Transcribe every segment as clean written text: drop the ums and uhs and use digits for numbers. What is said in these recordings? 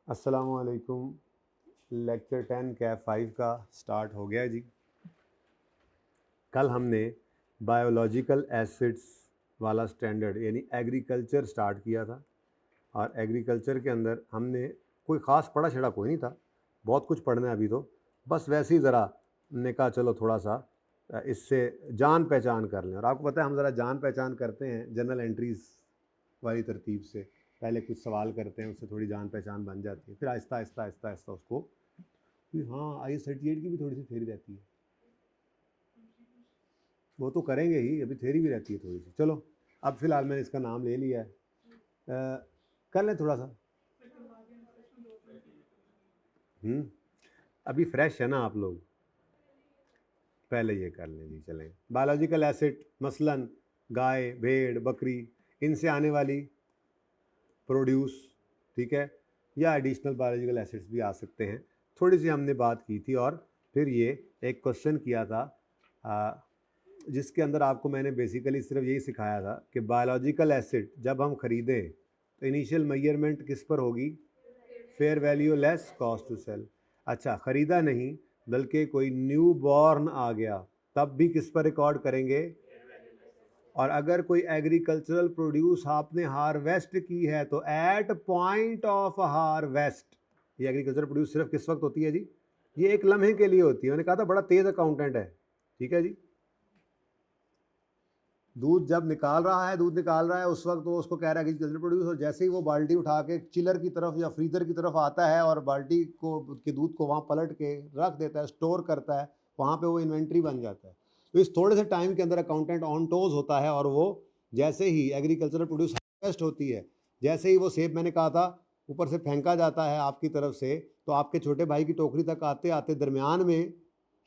अस्सलामुअलैकुम। लेक्चर 10 कैफ 5 का स्टार्ट हो गया जी। कल हमने बायोलॉजिकल एसिड्स वाला स्टैंडर्ड यानी एग्रीकल्चर स्टार्ट किया था और एग्रीकल्चर के अंदर हमने कोई ख़ास पढ़ा छड़ा कोई नहीं था, बहुत कुछ पढ़ना है अभी तो, बस वैसे ही ज़रा ने कहा चलो थोड़ा सा इससे जान पहचान कर लें। और आपको पता है हम ज़रा जान पहचान करते हैं जनरल एंट्रीज़ वाली तरतीब से। पहले कुछ सवाल करते हैं, उससे थोड़ी जान पहचान बन जाती है, फिर आहिस्ता आहिस्ता आहिस्ता आहिस्ता उसको कि हाँ IS38 की भी थोड़ी सी थ्योरी रहती है, वो तो करेंगे ही, अभी थ्योरी भी रहती है थोड़ी सी। चलो अब फिलहाल मैंने इसका नाम ले लिया है, कर लें थोड़ा सा। अभी फ्रेश है ना आप लोग, पहले ये कर लें जी। चलें, बायोलॉजिकल एसिड मसलन गाय भेड़ बकरी, इनसे आने वाली प्रोड्यूस, ठीक है, या एडिशनल बायोलॉजिकल एसिड्स भी आ सकते हैं। थोड़ी सी हमने बात की थी और फिर ये एक क्वेश्चन किया था जिसके अंदर आपको मैंने बेसिकली सिर्फ यही सिखाया था कि बायोलॉजिकल एसिड जब हम ख़रीदें तो इनिशियल मेजरमेंट किस पर होगी? Fair value less cost to sell. अच्छा, ख़रीदा नहीं बल्कि कोई न्यू बॉर्न आ गया तब भी किस पर रिकॉर्ड करेंगे? और अगर कोई एग्रीकल्चरल प्रोड्यूस आपने हार्वेस्ट की है तो एट पॉइंट ऑफ हार्वेस्ट, ये एग्रीकल्चरल प्रोड्यूस सिर्फ किस वक्त होती है जी? ये एक लम्हे के लिए होती है। मैंने कहा था बड़ा तेज अकाउंटेंट है, ठीक है जी। दूध जब निकाल रहा है, दूध निकाल रहा है उस वक्त वो उसको कह रहा है एग्रीकल्चरल प्रोड्यूस, और जैसे ही वो बाल्टी उठा के चिलर की तरफ या फ्रीजर की तरफ आता है और बाल्टी को के दूध को वहाँ पलट के रख देता है, स्टोर करता है, वहाँ पे वो इन्वेंट्री बन जाता है। तो इस थोड़े से टाइम के अंदर अकाउंटेंट ऑन टोज होता है और वो जैसे ही एग्रीकल्चरल प्रोड्यूस हार्वेस्ट होती है, जैसे ही वो सेब मैंने कहा था ऊपर से फेंका जाता है आपकी तरफ से, तो आपके छोटे भाई की टोकरी तक आते आते दरमियान में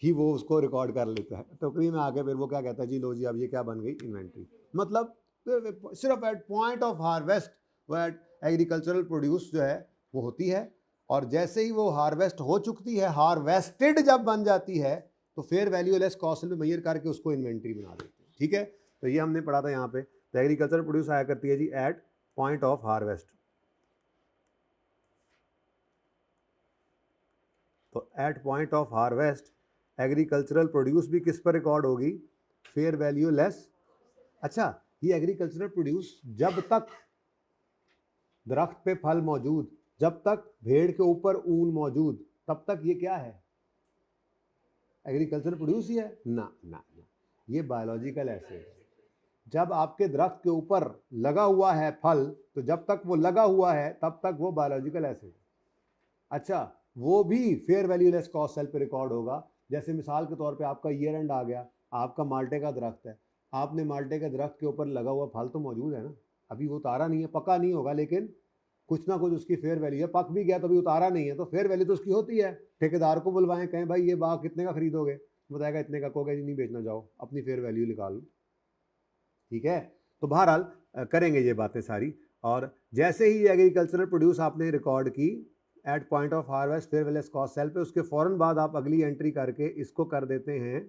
ही वो उसको रिकॉर्ड कर लेता है टोकरी में आके। फिर वो क्या कहता है जी लो जी अब ये क्या बन गई? इन्वेंट्री। मतलब सिर्फ एट पॉइंट ऑफ हार्वेस्ट वो एट एग्रीकल्चरल प्रोड्यूस जो है वो होती है, और जैसे ही वो हार्वेस्ट हो चुकती है, हार्वेस्टेड जब बन जाती है, तो फेयर वैल्यू लेस कॉस्ट में मेजर करके उसको इन्वेंट्री बना देते हैं, ठीक है। तो ये हमने पढ़ा था यहाँ पे। तो एग्रीकल्चरल प्रोड्यूस आया करती है जी एट पॉइंट ऑफ हार्वेस्ट। तो at point of harvest agricultural produce भी किस पर रिकॉर्ड होगी? Fair value less. अच्छा, ये एग्रीकल्चरल प्रोड्यूस जब तक दरख्त पे फल मौजूद, जब तक भेड़ के ऊपर ऊन मौजूद, तब तक ये क्या है? एग्रीकल्चरल प्रोड्यूस ही है ना? ना ना, ये बायोलॉजिकल एसिड है। जब आपके दरख्त के ऊपर लगा हुआ है फल, तो जब तक वो लगा हुआ है तब तक वो बायोलॉजिकल एसिड। अच्छा, वो भी fair value less cost sell पे रिकॉर्ड होगा। जैसे मिसाल के तौर पे आपका ईयर एंड आ गया, आपका माल्टे का दरख्त है, आपने माल्टे के दरख्त के ऊपर लगा हुआ फल तो मौजूद है ना, अभी वो उतारा नहीं है, पका नहीं होगा, लेकिन कुछ ना कुछ उसकी फेयर वैल्यू है। पक भी गया तो अभी उतारा नहीं है, तो फेयर वैल्यू तो उसकी होती है। ठेकेदार को बुलवाएं, कहें भाई ये बाग कितने का खरीदोगे, बताएगा इतने का, कहोगे नहीं बेचना, जाओ अपनी फेयर वैल्यू निकालो, ठीक है। तो बहरहाल करेंगे ये बातें सारी। और जैसे ही एग्रीकल्चरल प्रोड्यूस आपने रिकॉर्ड की at point of harvest fair value cost sell पे, उसके फ़ौरन बाद आप अगली एंट्री करके इसको कर देते हैं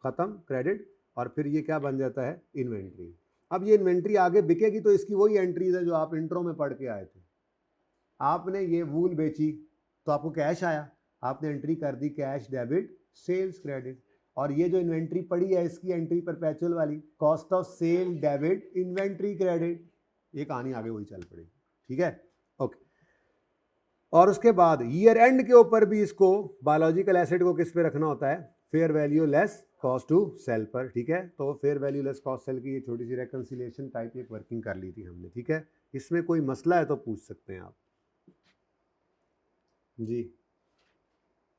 ख़त्म, क्रेडिट, और फिर ये क्या बन जाता है? इन्वेंट्री। अब ये इन्वेंट्री आगे बिकेगी तो इसकी वही एंट्रीज है जो आप इंट्रो में पढ़ के आए थे। आपने ये वूल बेची तो आपको कैश आया, आपने एंट्री कर दी कैश डेबिट सेल्स क्रेडिट, और ये जो इन्वेंट्री पड़ी है इसकी एंट्री परपेचुअल वाली cost of sale debit inventory credit. ये कहानी आगे वही चल पड़ेगी, ठीक है, ओके। और उसके बाद ईयर एंड के ऊपर भी इसको बायोलॉजिकल एसिड को किस पे रखना होता है? Fair value less cost to sell पर, ठीक है। तो fair value less cost sell की ये छोटी सी रेकन्सिलिएशन टाइप एक वर्किंग कर ली थी हमने, ठीक है। इसमें कोई मसला है तो पूछ सकते हैं आप जी,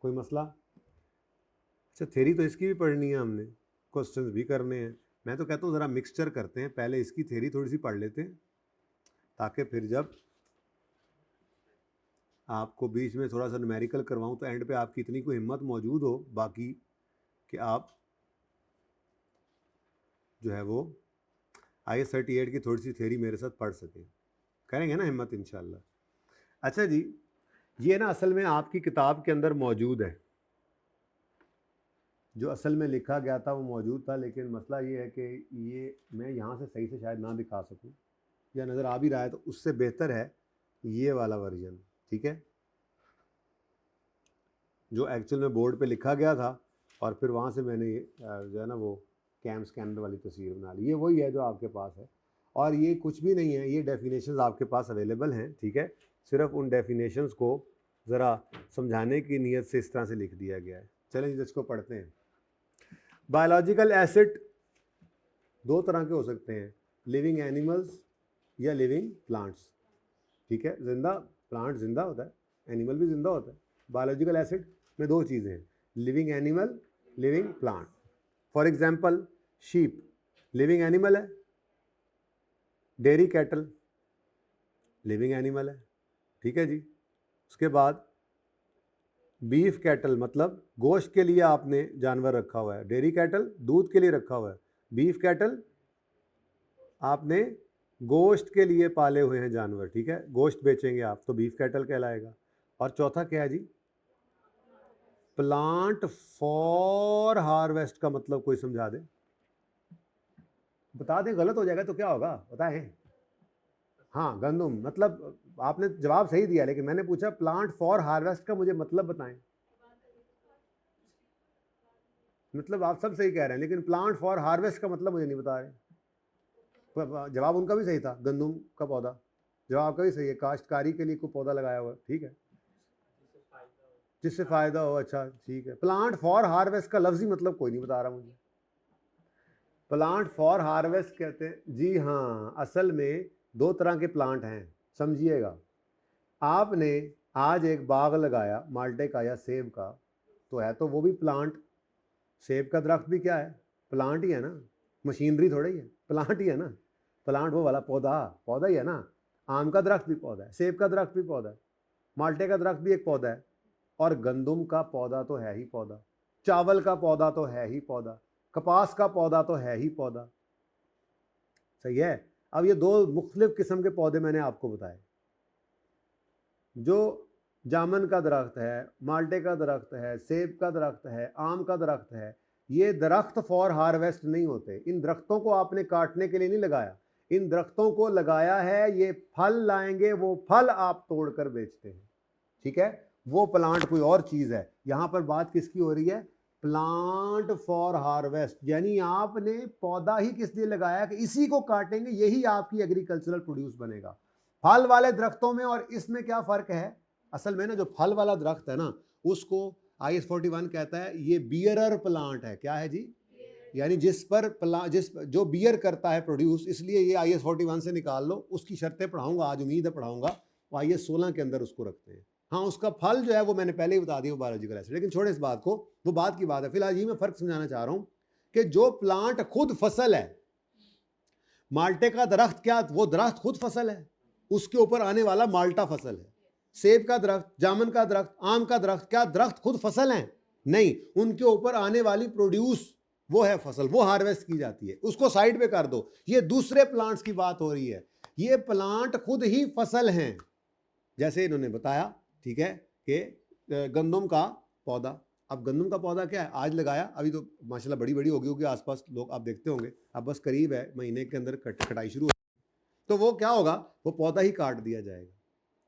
कोई मसला? अच्छा, थ्योरी तो इसकी भी पढ़नी है हमने, क्वेश्चंस भी करने हैं। मैं तो कहता हूँ ज़रा मिक्सचर करते हैं, पहले इसकी थ्योरी थोड़ी सी पढ़ लेते हैं ताकि फिर जब आपको बीच में थोड़ा सा न्यूमेरिकल करवाऊँ तो एंड पे आपकी इतनी कोई हिम्मत मौजूद हो बाकी कि आप जो है वो IS38 की थोड़ी सी थ्योरी मेरे साथ पढ़ सकें। करेंगे ना हिम्मत इंशाल्लाह। अच्छा जी, ये ना असल में आपकी किताब के अंदर मौजूद है, जो असल में लिखा गया था वो मौजूद था, लेकिन मसला ये है कि ये मैं यहाँ से सही से शायद ना दिखा सकूँ, या नज़र आ भी रहा है तो उससे बेहतर है ये वाला वर्जन, ठीक है। जो एक्चुअल में बोर्ड पे लिखा गया था, और फिर वहाँ से मैंने ये जो है ना वो कैम स्कैनर वाली तस्वीर बना ली। ये वही है जो आपके पास है, और ये कुछ भी नहीं है, ये डेफिनेशंस आपके पास अवेलेबल हैं, ठीक है। सिर्फ उन डेफिनेशंस को ज़रा समझाने की नीयत से इस तरह से लिख दिया गया है। चलें इसको पढ़ते हैं। बायोलॉजिकल एसिड दो तरह के हो सकते हैं, लिविंग एनिमल्स या लिविंग प्लांट्स, ठीक है। जिंदा प्लांट जिंदा होता है, एनिमल भी जिंदा होता है। बायोलॉजिकल एसिड में दो चीज़ें हैं, living animal, living plant. For example sheep living animal है, डेयरी कैटल लिविंग एनिमल है, ठीक है जी। उसके बाद बीफ कैटल मतलब गोश्त के लिए आपने जानवर रखा हुआ है, डेयरी कैटल दूध के लिए रखा हुआ है, बीफ कैटल आपने गोश्त के लिए पाले हुए हैं जानवर, ठीक है, गोश्त बेचेंगे आप तो बीफ कैटल कहलाएगा। और चौथा क्या है जी, प्लांट फॉर हार्वेस्ट का मतलब कोई समझा दे, बता दें, गलत हो जाएगा तो क्या होगा बताएं। हाँ गंदुम, मतलब आपने जवाब सही दिया, लेकिन मैंने पूछा प्लांट फॉर हार्वेस्ट का मुझे मतलब बताएं। मतलब आप सब सही कह रहे हैं, लेकिन प्लांट फॉर हार्वेस्ट का मतलब मुझे नहीं बता रहे। जवाब उनका भी सही था, गंदुम का पौधा, जवाब का भी सही है, काश्तकारी के लिए कोई पौधा लगाया हुआ, ठीक है, जिससे फायदा हो, अच्छा ठीक है। प्लांट फॉर हार्वेस्ट का लफ्जी मतलब कोई नहीं बता रहा मुझे। प्लांट फॉर हार्वेस्ट कहते हैं जी, हाँ असल में दो तरह के प्लांट हैं, समझिएगा। आपने आज एक बाग लगाया माल्टे का या सेब का, तो है तो वो भी प्लांट, सेब का दरख्त भी क्या है, प्लांट ही है ना, मशीनरी थोड़ा ही है, प्लांट ही है ना। प्लांट वो वाला पौधा, पौधा ही है ना। आम का दरख्त भी पौधा है, सेब का दरख्त भी पौधा है, माल्टे का दरख्त भी एक पौधा है, और गंदुम का पौधा तो है ही पौधा, चावल का पौधा तो है ही पौधा, कपास का पौधा तो है ही पौधा, सही है। अब ये दो मुख्तलिफ किस्म के पौधे मैंने आपको बताए, जो जामन का दरख्त है, माल्टे का दरख्त है, सेब का दरख्त है, आम का दरख्त है, ये दरख्त फॉर हार्वेस्ट नहीं होते। इन दरख्तों को आपने काटने के लिए नहीं लगाया, इन दरख्तों को लगाया है, ये फल लाएंगे, वो फल आप तोड़कर बेचते हैं, ठीक है। वो प्लांट कोई और चीज़ है। यहाँ पर बात किसकी हो रही है, प्लांट फॉर हार्वेस्ट, यानी आपने पौधा ही किस लिए लगाया कि इसी को काटेंगे, यही आपकी एग्रीकल्चरल प्रोड्यूस बनेगा। फल वाले दरख्तों में और इसमें क्या फ़र्क है, असल में ना जो फल वाला दरख्त है ना, उसको IS 41 कहता है ये बियरर प्लांट है। क्या है जी, यानी जिस पर जो बियर करता है प्रोड्यूस, इसलिए ये IS 41 से निकाल लो। उसकी शर्तें पढ़ाऊंगा आज, उम्मीद है पढ़ाऊंगा, वो IS 16 के अंदर उसको रखते हैं। हाँ उसका फल जो है वो मैंने पहले ही बता दिया, वो बायोलॉजिकल एसिड, लेकिन छोड़े इस बात को, वो बात की बात है। फिलहाल ये मैं फ़र्क समझाना चाह रहा हूँ कि जो प्लांट खुद फसल है, माल्टे का दरख्त क्या, वो दरख्त खुद फसल है, उसके ऊपर आने वाला माल्टा फसल है। सेब का दरख्त, जामुन का दरख्त, आम का दरख्त, क्या दरख्त खुद फसल है? नहीं, उनके ऊपर आने वाली प्रोड्यूस वो है फसल, वो हार्वेस्ट की जाती है, उसको साइड पे कर दो। ये दूसरे प्लांट्स की बात हो रही है, ये प्लांट खुद ही फसल हैं, जैसे इन्होंने बताया, ठीक है, कि गंदम का पौधा। अब गंदम का पौधा क्या है, आज लगाया, अभी तो माशाल्लाह बड़ी बड़ी होगी आसपास लोग आप देखते होंगे, अब बस करीब है, महीने के अंदर कटाई शुरू हो, तो वो क्या होगा, वो पौधा ही काट दिया जाएगा,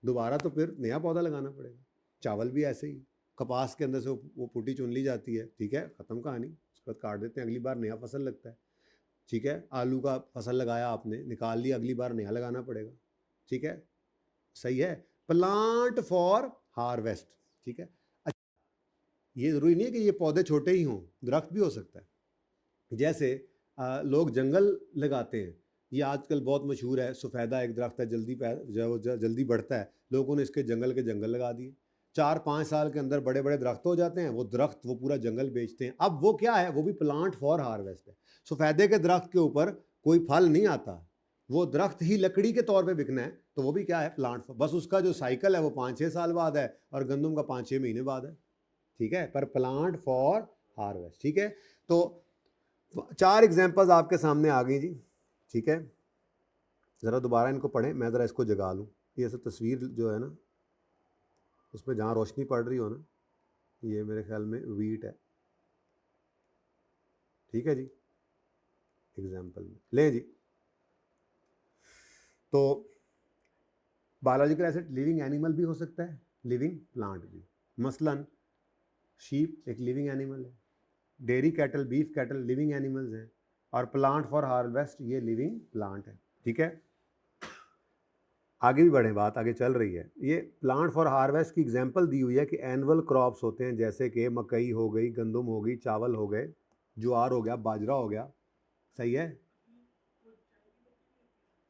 दोबारा तो फिर नया पौधा लगाना पड़ेगा। चावल भी ऐसे ही, कपास के अंदर से वो पुटी चुन ली जाती है, ठीक है, ख़त्म कहानी, उसके बाद काट देते हैं, अगली बार नया फसल लगता है, ठीक है। आलू का फसल लगाया आपने, निकाल लिया, अगली बार नया लगाना पड़ेगा, ठीक है, सही है। प्लांट फॉर हार्वेस्ट, ठीक है। अच्छा ये ज़रूरी नहीं है कि ये पौधे छोटे ही हों, दरख्त भी हो सकता है। जैसे लोग जंगल लगाते हैं, ये आजकल बहुत मशहूर है, सफ़ेदा एक दरख्त है, जल्दी बढ़ता है, लोगों ने इसके जंगल लगा दिए, 4-5 साल के अंदर बड़े बड़े दरख्त हो जाते हैं, वो दरख्त वो पूरा जंगल बेचते हैं। अब वो क्या है, वो भी प्लांट फॉर हार्वेस्ट है। सफ़ेदे के दरख्त के ऊपर कोई फल नहीं आता, वो दरख्त ही लकड़ी के तौर पे बिकना है, तो वो भी क्या है, प्लांट, बस उसका जो साइकिल है वो 5-6 साल बाद है, और गंदम का 5-6 महीने बाद है, ठीक है, पर प्लांट फॉर हार्वेस्ट, ठीक है। तो 4 एग्जांपल्स आपके सामने आ गई जी, ठीक है। ज़रा दोबारा इनको पढ़ें, मैं ज़रा इसको जगा लूँ। ये सब तस्वीर जो है ना, उसमें जहाँ रोशनी पड़ रही हो ना, ये मेरे ख्याल में वीट है, ठीक है जी। एग्जाम्पल में लें जी, तो बायोलॉजिकल एसिड लिविंग एनिमल भी हो सकता है, लिविंग प्लांट भी। मसलन शीप एक लिविंग एनिमल है, dairy cattle, beef cattle living animals हैं, और प्लांट फॉर हार्वेस्ट ये लिविंग प्लांट है। ठीक है, आगे भी बढ़े, बात आगे चल रही है। ये प्लांट फॉर हार्वेस्ट की एग्जांपल दी हुई है कि एनुअल क्रॉप्स होते हैं, जैसे कि मकई हो गई, गंदम हो गई, चावल हो गए, ज्वार हो गया, बाजरा हो गया। सही है।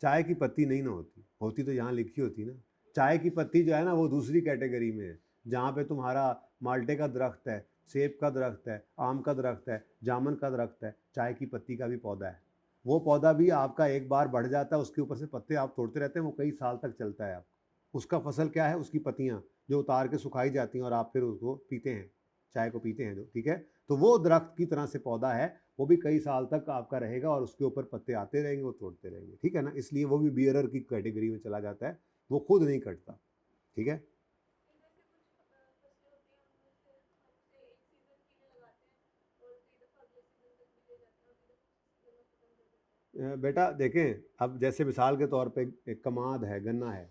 चाय की पत्ती नहीं ना होती, होती तो यहाँ लिखी होती ना। चाय की पत्ती जो है ना वो दूसरी कैटेगरी में है, जहाँ पे तुम्हारा माल्टे का दरख्त है, सेब का दरख्त है, आम का दरख्त है, जामुन का दरख्त है, चाय की पत्ती का भी पौधा है। वो पौधा भी आपका एक बार बढ़ जाता है, उसके ऊपर से पत्ते आप तोड़ते रहते हैं, वो कई साल तक चलता है। आप उसका फसल क्या है, उसकी पत्तियाँ जो उतार के सुखाई जाती हैं और आप फिर उसको पीते हैं, चाय को पीते हैं जो। ठीक है, तो वो दरख्त की तरह से पौधा है, वो भी कई साल तक आपका रहेगा और उसके ऊपर पत्ते आते रहेंगे, वो तोड़ते रहेंगे। ठीक है ना, इसलिए वो भी बियरर की कैटेगरी में चला जाता है, वो खुद नहीं कटता। ठीक है, बेटा देखें, अब जैसे मिसाल के तौर पे एक कमाद है, गन्ना है,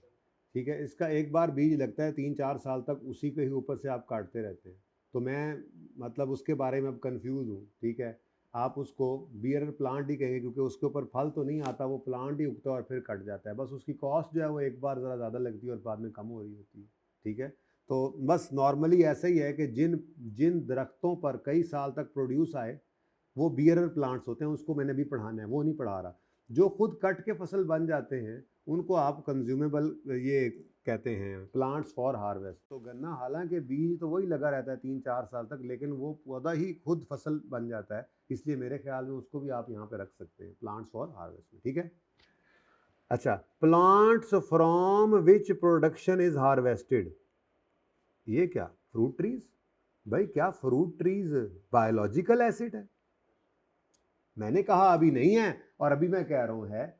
ठीक है, इसका एक बार बीज लगता है, 3-4 साल तक उसी के ही ऊपर से आप काटते रहते हैं। तो मैं मतलब उसके बारे में अब कंफ्यूज हूँ। ठीक है, आप उसको बियर प्लांट ही कहेंगे, क्योंकि उसके ऊपर फल तो नहीं आता, वो प्लांट ही उगता है और फिर कट जाता है। बस उसकी कॉस्ट जो है वो एक बार ज़रा ज़्यादा लगती है और बाद में कम हो रही होती है। ठीक है, तो बस नॉर्मली ऐसा ही है कि जिन जिन दरख्तों पर कई साल तक प्रोड्यूस आए वो बियरर प्लांट्स होते हैं, उसको मैंने भी पढ़ाना है, वो नहीं पढ़ा रहा। जो खुद कट के फसल बन जाते हैं उनको आप कंज्यूमेबल ये कहते हैं प्लांट्स फॉर हार्वेस्ट। तो गन्ना हालांकि बीज तो वही लगा रहता है 3-4 साल तक, लेकिन वो पौधा ही खुद फसल बन जाता है, इसलिए मेरे ख्याल में उसको भी आप यहाँ पे रख सकते हैं प्लांट्स फॉर हार्वेस्ट में। ठीक है, अच्छा, plants from which production is harvested, ये क्या फ्रूट ट्रीज? भाई क्या फ्रूट ट्रीज बायोलॉजिकल एसिड है? मैंने कहा अभी नहीं है, और अभी मैं कह रहा हूं है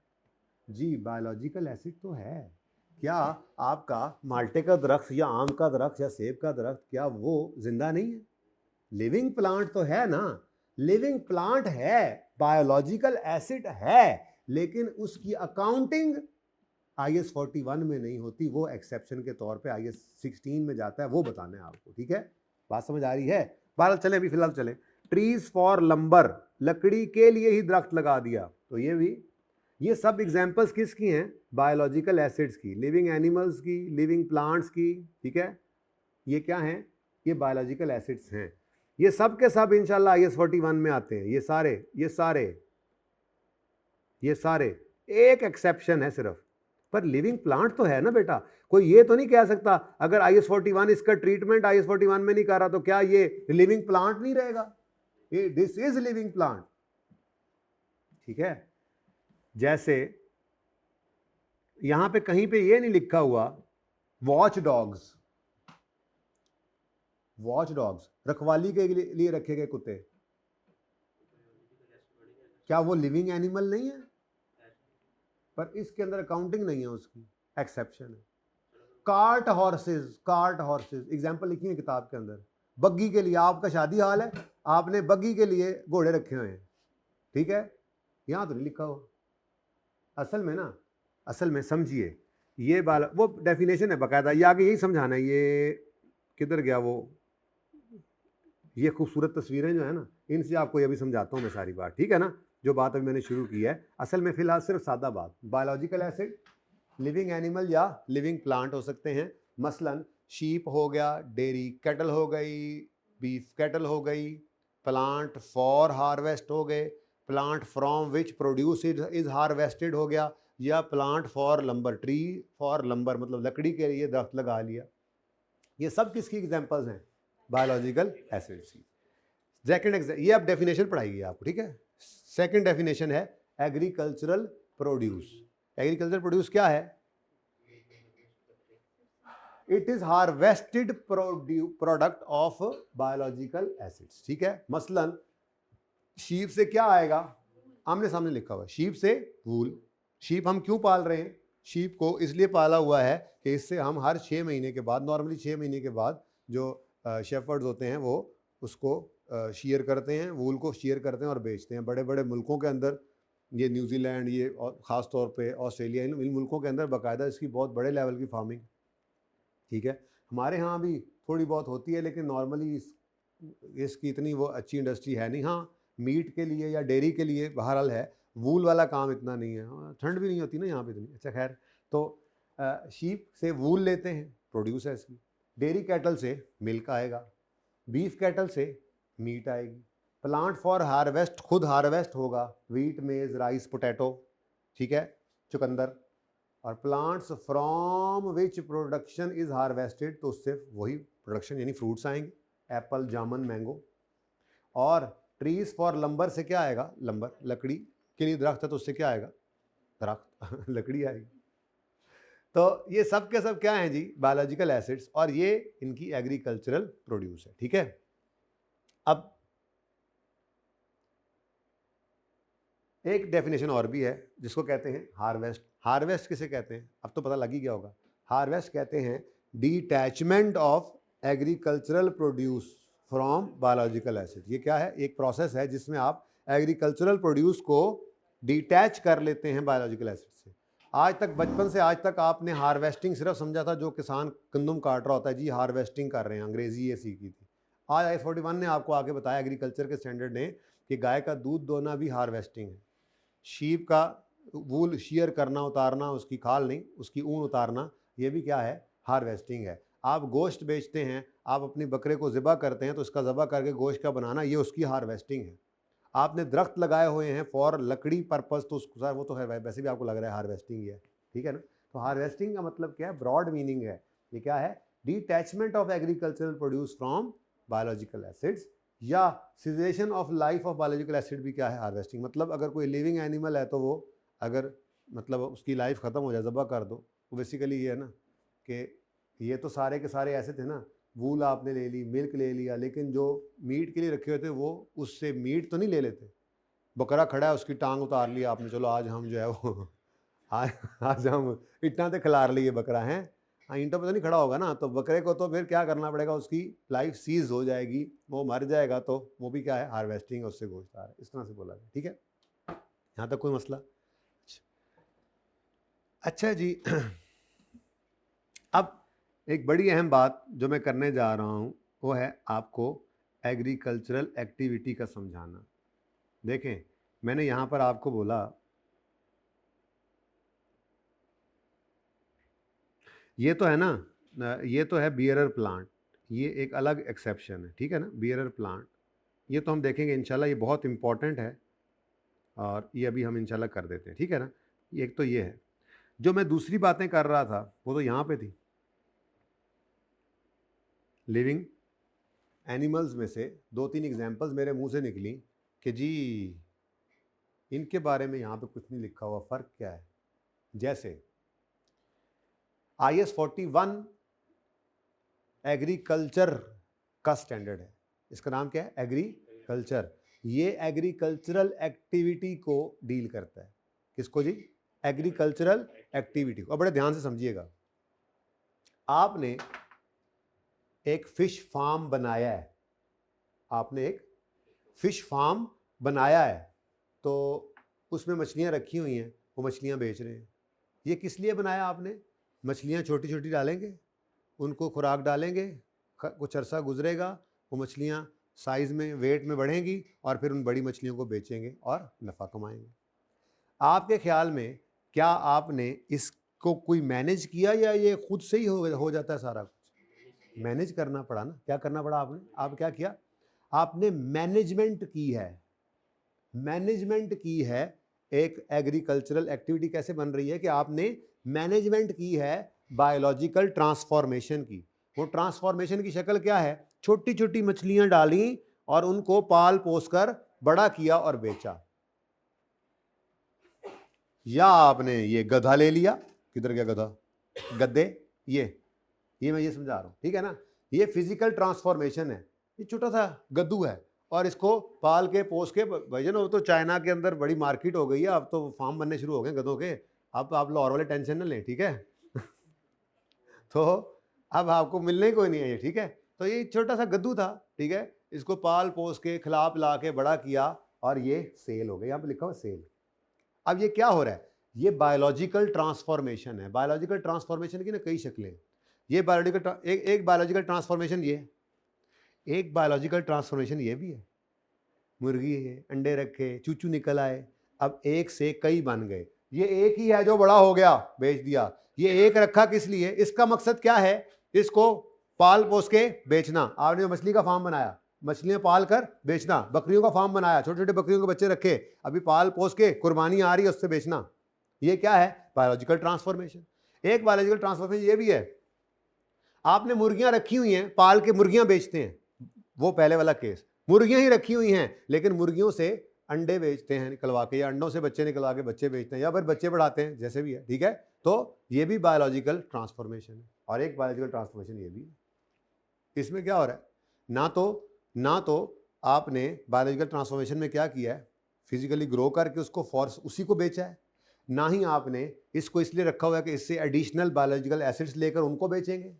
जी, बायोलॉजिकल एसिड तो है। क्या आपका माल्टे का दरख्त या आम का दरख्त या सेब का दरख्त क्या वो जिंदा नहीं है? लिविंग प्लांट तो है ना, लिविंग प्लांट है, बायोलॉजिकल एसिड है, लेकिन उसकी अकाउंटिंग IS 41 में नहीं होती, वो एक्सेप्शन के तौर पे IS 16 में जाता है, वो बताना है आपको। ठीक है, बात समझ आ रही है? बाहर चले, अभी फिलहाल चले। ट्रीज फॉर लंबर, लकड़ी के लिए ही दरख्त लगा दिया, तो ये भी, ये सब एग्जांपल्स किसकी हैं? बायोलॉजिकल एसिड्स की, लिविंग एनिमल्स की, लिविंग प्लांट्स की। ठीक है, ये क्या हैं? ये बायोलॉजिकल एसिड्स हैं। ये सब के सब इंशाल्लाह IS 41 में आते हैं, ये सारे ये सारे ये सारे। एक एक्सेप्शन है सिर्फ, पर लिविंग प्लांट तो है ना बेटा। कोई ये तो नहीं कह सकता अगर IS 41 इसका ट्रीटमेंट IS 41 में नहीं कर रहा तो क्या ये लिविंग प्लांट नहीं रहेगा? ये दिस इज लिविंग प्लांट। ठीक है, जैसे यहां पे कहीं पे ये नहीं लिखा हुआ वॉच डॉग्स, वॉच डॉग्स रखवाली के लिए रखे गए कुत्ते, क्या वो लिविंग एनिमल नहीं है? पर इसके अंदर अकाउंटिंग नहीं है, उसकी एक्सेप्शन है। Cart horses, cart horses example लिखी है किताब के अंदर। बग्गी के लिए, आपका शादी हाल है, आपने बग्गी के लिए घोड़े रखे हुए हैं, ठीक है, यहां तो नहीं लिखा हो। असल में ना, असल में समझिए, ये वो डेफिनेशन है बाकायदा, ये आगे यही समझाना है। ये किधर गया वो, ये खूबसूरत तस्वीरें जो है ना, इनसे आपको ये भी समझाता हूँ मैं सारी बात। ठीक है ना, जो बात अभी मैंने शुरू की है, असल में फिलहाल सिर्फ सादा बात, बायोलॉजिकल एसिड लिविंग एनिमल या लिविंग प्लांट हो सकते हैं। मसलन शीप हो गया, डेयरी कैटल हो गई, बीफ कैटल हो गई, प्लांट फॉर हार्वेस्ट हो गए, plant from which produce is harvested हो गया, या plant for lumbar, tree for lumbar मतलब लकड़ी के लिए दरख्त लगा लिया। ये सब किसकी एग्जांपल्स हैं? बायोलॉजिकल एसिड्स की। सेकंड, ये अब डेफिनेशन पढ़ाइए आपको, ठीक है। सेकंड डेफिनेशन है एग्रीकल्चरल प्रोड्यूस। एग्रीकल्चरल प्रोड्यूस क्या है? It is harvested product of biological acids. ठीक है, मसलन शीप से क्या आएगा? आमने सामने लिखा हुआ है, शीप से वूल। शीप हम क्यों पाल रहे हैं? शीप को इसलिए पाला हुआ है कि इससे हम हर 6 महीने के बाद, नॉर्मली 6 महीने के बाद जो शेफर्ड्स होते हैं वो उसको शेयर करते हैं, वूल को शेयर करते हैं और बेचते हैं। बड़े बड़े मुल्कों के अंदर, ये न्यूजीलैंड, ये ख़ास तौर पे ऑस्ट्रेलिया, इन मुल्कों के अंदर बाकायदा इसकी बहुत बड़े लेवल की फार्मिंग। ठीक है, हमारे यहाँ भी थोड़ी बहुत होती है, लेकिन नॉर्मली इसकी इतनी वो अच्छी इंडस्ट्री है नहीं। हाँ, मीट के लिए या डेयरी के लिए बहरहाल है, वूल वाला काम इतना नहीं है, ठंड भी नहीं होती ना यहाँ पे इतनी। अच्छा खैर, तो शीप से वूल लेते हैं, प्रोड्यूस है इसकी। डेयरी कैटल से मिल्क आएगा, बीफ कैटल से मीट आएगी। प्लांट फॉर हार्वेस्ट खुद हार्वेस्ट होगा, वीट, मेज, राइस, पोटैटो, ठीक है, चुकंदर। और plants from which production is harvested, तो उससे वही प्रोडक्शन यानी फ्रूट्स आएंगे, एप्पल, जामुन, मैंगो। और ट्रीज फॉर लंबर से क्या आएगा, लंबर, लकड़ी के लिए दरख्त है तो उससे क्या आएगा, दरख्त लकड़ी आएगी। तो ये सब के सब क्या हैं जी, बायोलॉजिकल एसिड्स, और ये इनकी एग्रीकल्चरल प्रोड्यूस है, ठीक है। अब एक डेफिनेशन और भी है जिसको कहते हैं हार्वेस्ट। हार्वेस्ट किसे कहते हैं, अब तो पता लग ही गया होगा। हार्वेस्ट कहते हैं detachment of agricultural produce from biological acid. ये क्या है, एक प्रोसेस है जिसमें आप एग्रीकल्चरल प्रोड्यूस को डिटैच कर लेते हैं बायोलॉजिकल एसिड से। आज तक, बचपन से आज तक आपने हार्वेस्टिंग सिर्फ समझा था, जो किसान गंदम काट रहा होता है जी हार्वेस्टिंग कर रहे हैं, अंग्रेजी ये सीखी थी। आज I41 ने आपको आके बताया, एग्रीकल्चर के स्टैंडर्ड ने, कि गाय का दूध दोना भी हार्वेस्टिंग है। शीप का वूल शेयर करना, उतारना, उसकी खाल नहीं, उसकी ऊन उतारना, ये भी क्या है, हार्वेस्टिंग है। आप गोश्त बेचते हैं, आप अपनी बकरे को ज़िबा करते हैं, तो उसका ज़िबा करके गोश्त का बनाना, ये उसकी हार्वेस्टिंग है। आपने दरख्त लगाए हुए हैं फॉर लकड़ी पर्पस, तो उसको सर वो तो है, वैसे भी आपको लग रहा है हार्वेस्टिंग ही है, ठीक है ना। तो हार्वेस्टिंग का मतलब क्या है, ब्रॉड मीनिंग है। ये क्या है, detachment of agricultural produce from biological assets, या cessation of life of biological asset भी क्या है, हार्वेस्टिंग। मतलब अगर कोई लिविंग एनिमल है तो वो अगर मतलब उसकी लाइफ ख़त्म हो जाए, ज़बा कर दो, तो बेसिकली ये है ना कि ये तो सारे के सारे ऐसे थे ना, वूल आपने ले ली, मिल्क ले लिया, लेकिन जो मीट के लिए रखे हुए थे वो उससे मीट तो नहीं ले लेते। बकरा खड़ा है, उसकी टांग उतार लिया आपने, चलो आज हम जो है वो आज हम इतना तो खिलार लिए बकरा है, हाँ ईंटों पे तो नहीं खड़ा होगा ना, तो बकरे को तो फिर क्या करना पड़ेगा, उसकी लाइफ सीज हो जाएगी, वो मर जाएगा, तो वो भी क्या है, हार्वेस्टिंग, उससे गोश्त आ रहा है, इस तरह से बोला है, ठीक है। यहाँ तक कोई मसला। अच्छा जी अब एक बड़ी अहम बात जो मैं करने जा रहा हूँ वो है आपको एग्रीकल्चरल एक्टिविटी का समझाना। देखें, मैंने यहाँ पर आपको बोला ये तो है ना, ये तो है बियरर प्लांट, ये एक अलग एक्सेप्शन है, ठीक है ना, बियरर प्लांट, ये तो हम देखेंगे इंशाल्लाह, ये बहुत इंपॉर्टेंट है और ये अभी हम इंशाल्लाह कर देते हैं, ठीक है ना। एक तो ये है, जो मैं दूसरी बातें कर रहा था वो तो यहाँ पे थी, लिविंग एनिमल्स में से 2-3 एग्जांपल्स मेरे मुंह से निकली कि जी इनके बारे में यहाँ पे कुछ नहीं लिखा हुआ, फ़र्क क्या है। जैसे IS-41 एग्रीकल्चर का स्टैंडर्ड है, इसका नाम क्या है, एग्रीकल्चर। ये एग्रीकल्चरल एक्टिविटी को डील करता है, किसको जी, एग्रीकल्चरल एक्टिविटी को। अब बड़े ध्यान से समझिएगा, आपने एक फिश फार्म बनाया है, आपने एक फिश फार्म बनाया है, तो उसमें मछलियां रखी हुई हैं, वो मछलियां बेच रहे हैं। ये किस लिए बनाया आपने, मछलियां छोटी छोटी डालेंगे, उनको खुराक डालेंगे, कुछ अरसा गुजरेगा, वो मछलियां साइज़ में, वेट में बढ़ेंगी, और फिर उन बड़ी मछलियों को बेचेंगे और नफ़ा कमाएंगे। आपके ख्याल में क्या आपने इसको कोई मैनेज किया, या ये खुद से ही हो जाता है सारा कुछ? मैनेज करना पड़ा ना, क्या करना पड़ा आपने, आप क्या किया, आपने मैनेजमेंट की है, मैनेजमेंट की है। एक एग्रीकल्चरल एक्टिविटी कैसे बन रही है कि आपने मैनेजमेंट की है बायोलॉजिकल ट्रांसफॉर्मेशन की। वो ट्रांसफॉर्मेशन की शक्ल क्या है, छोटी छोटी मछलियां डाली और उनको पाल पोस कर बड़ा किया और बेचा। या आपने ये गधा ले लिया, किधर गया गधा, गद्दे, ये मैं ये समझा रहा हूँ, ठीक है ना। ये फिजिकल ट्रांसफॉर्मेशन है, ये छोटा सा गद्दू है और इसको पाल के पोस के, भैया वो तो चाइना के अंदर बड़ी मार्केट हो गई है, अब तो फार्म बनने शुरू हो गए गधों के, अब आप लाहौर वाले टेंशन न लें, ठीक है तो अब आपको मिलने ही कोई नहीं है ये, ठीक है। तो ये छोटा सा गद्दू था, ठीक है, इसको पाल पोस के खिला पिला के बड़ा किया और ये सेल हो गया, यहाँ पे लिखा हुआ सेल। अब ये क्या हो रहा है, ये बायोलॉजिकल ट्रांसफॉर्मेशन है। बायोलॉजिकल ट्रांसफॉर्मेशन की ना कई शक्लें, ये बायोलॉजिकल एक बायोलॉजिकल ट्रांसफॉर्मेशन ये, एक बायोलॉजिकल ट्रांसफॉर्मेशन ये भी है, मुर्गी है, अंडे रखे, चूचू निकल आए, अब एक से कई बन गए, ये एक ही है जो बड़ा हो गया बेच दिया। ये एक रखा किस लिए? इसका मकसद क्या है? इसको पाल पोस के बेचना। आपने मछली का फार्म बनाया, मछलियां पाल कर बेचना, बकरियों का फार्म बनाया, छोटे छोटे बकरियों के बच्चे रखे, अभी पाल पोस के कुर्बानी आ रही है उससे बेचना, ये क्या है? Biological transformation. एक बायोलॉजिकल ट्रांसफॉर्मेशन ये भी है, आपने मुर्गियां रखी हुई हैं, पाल के मुर्गियां बेचते हैं, वो पहले वाला केस, मुर्गियां ही रखी हुई हैं लेकिन मुर्गियों से अंडे बेचते हैं निकलवा के, या अंडों से बच्चे निकलवा के बच्चे बेचते हैं, या फिर बच्चे बढ़ाते हैं, जैसे भी है, ठीक है। तो ये भी बायोलॉजिकल ट्रांसफॉर्मेशन है। और एक बायोलॉजिकल ट्रांसफॉर्मेशन ये भी है, इसमें क्या हो रहा है? ना तो आपने बायोलॉजिकल ट्रांसफॉर्मेशन में क्या किया है, फिजिकली ग्रो करके उसको फोर्स उसी को बेचा है, ना ही आपने इसको इसलिए रखा हुआ है कि इससे एडिशनल बायोलॉजिकल एसिड्स लेकर उनको बेचेंगे,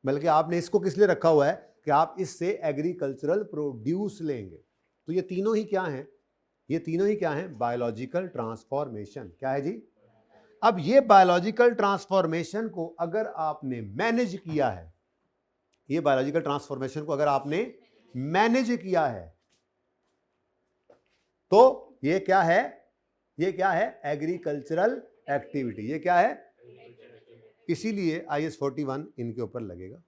बल्कि आपने इसको किस लिए रखा हुआ है कि आप इससे एग्रीकल्चरल प्रोड्यूस लेंगे। तो ये तीनों ही क्या हैं? ये तीनों ही क्या हैं? Biological transformation. क्या है जी? अब ये बायोलॉजिकल ट्रांसफॉर्मेशन को अगर आपने मैनेज किया है, ये बायोलॉजिकल ट्रांसफॉर्मेशन को अगर आपने मैनेज किया है, तो ये क्या है? ये क्या है? Agricultural activity. ये क्या है? इसीलिए IS 41 इनके ऊपर लगेगा।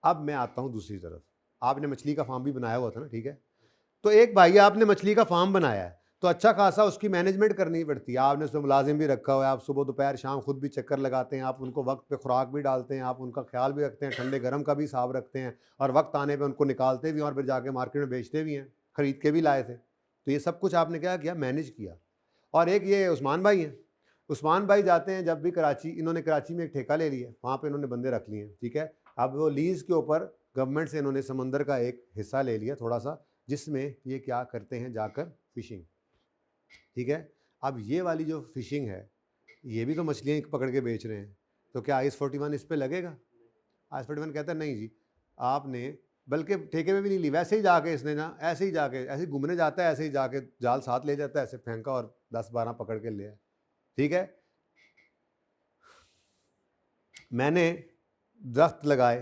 अब मैं आता हूं दूसरी तरफ, आपने मछली का फार्म भी बनाया हुआ था ना, ठीक है। तो एक भाई आपने मछली का फार्म बनाया है, तो अच्छा खासा उसकी मैनेजमेंट करनी पड़ती है, आपने उसमें मुलाजिम भी रखा हुआ है, आप सुबह दोपहर शाम खुद भी चक्कर लगाते हैं, आप उनको वक्त पे खुराक भी डालते हैं, आप उनका ख्याल भी रखते हैं, ठंडे गर्म का भी हिसाब रखते हैं, और वक्त आने पे उनको निकालते भी हैं और फिर जाके मार्केट में बेचते भी हैं, खरीद के भी लाए थे। तो ये सब कुछ आपने क्या किया? मैनेज किया। और एक ये उस्मान भाई हैं, उस्मान भाई जाते हैं जब भी कराची, इन्होंने कराची में एक ठेका ले लिया, वहाँ पर इन्होंने बंदे रख लिए हैं, ठीक है। अब वो लीज़ के ऊपर गवर्नमेंट से इन्होंने समंदर का एक हिस्सा ले लिया थोड़ा सा, जिसमें ये क्या करते हैं, जाकर फिशिंग, ठीक है। अब ये वाली जो फिशिंग है, ये भी तो मछलियाँ पकड़ के बेच रहे हैं, तो क्या IS 41 इस पे लगेगा? IS 41 कहता है नहीं जी, आपने बल्कि ठेके में भी नहीं ली, वैसे ही जाके इसने ना ऐसे ही जाके ऐसे ही घूमने जाता है, ऐसे ही जाके जाल साथ ले जाता है, ऐसे फेंका और 10-12 पकड़ के ले आए, ठीक है। मैंने दरख्त लगाए,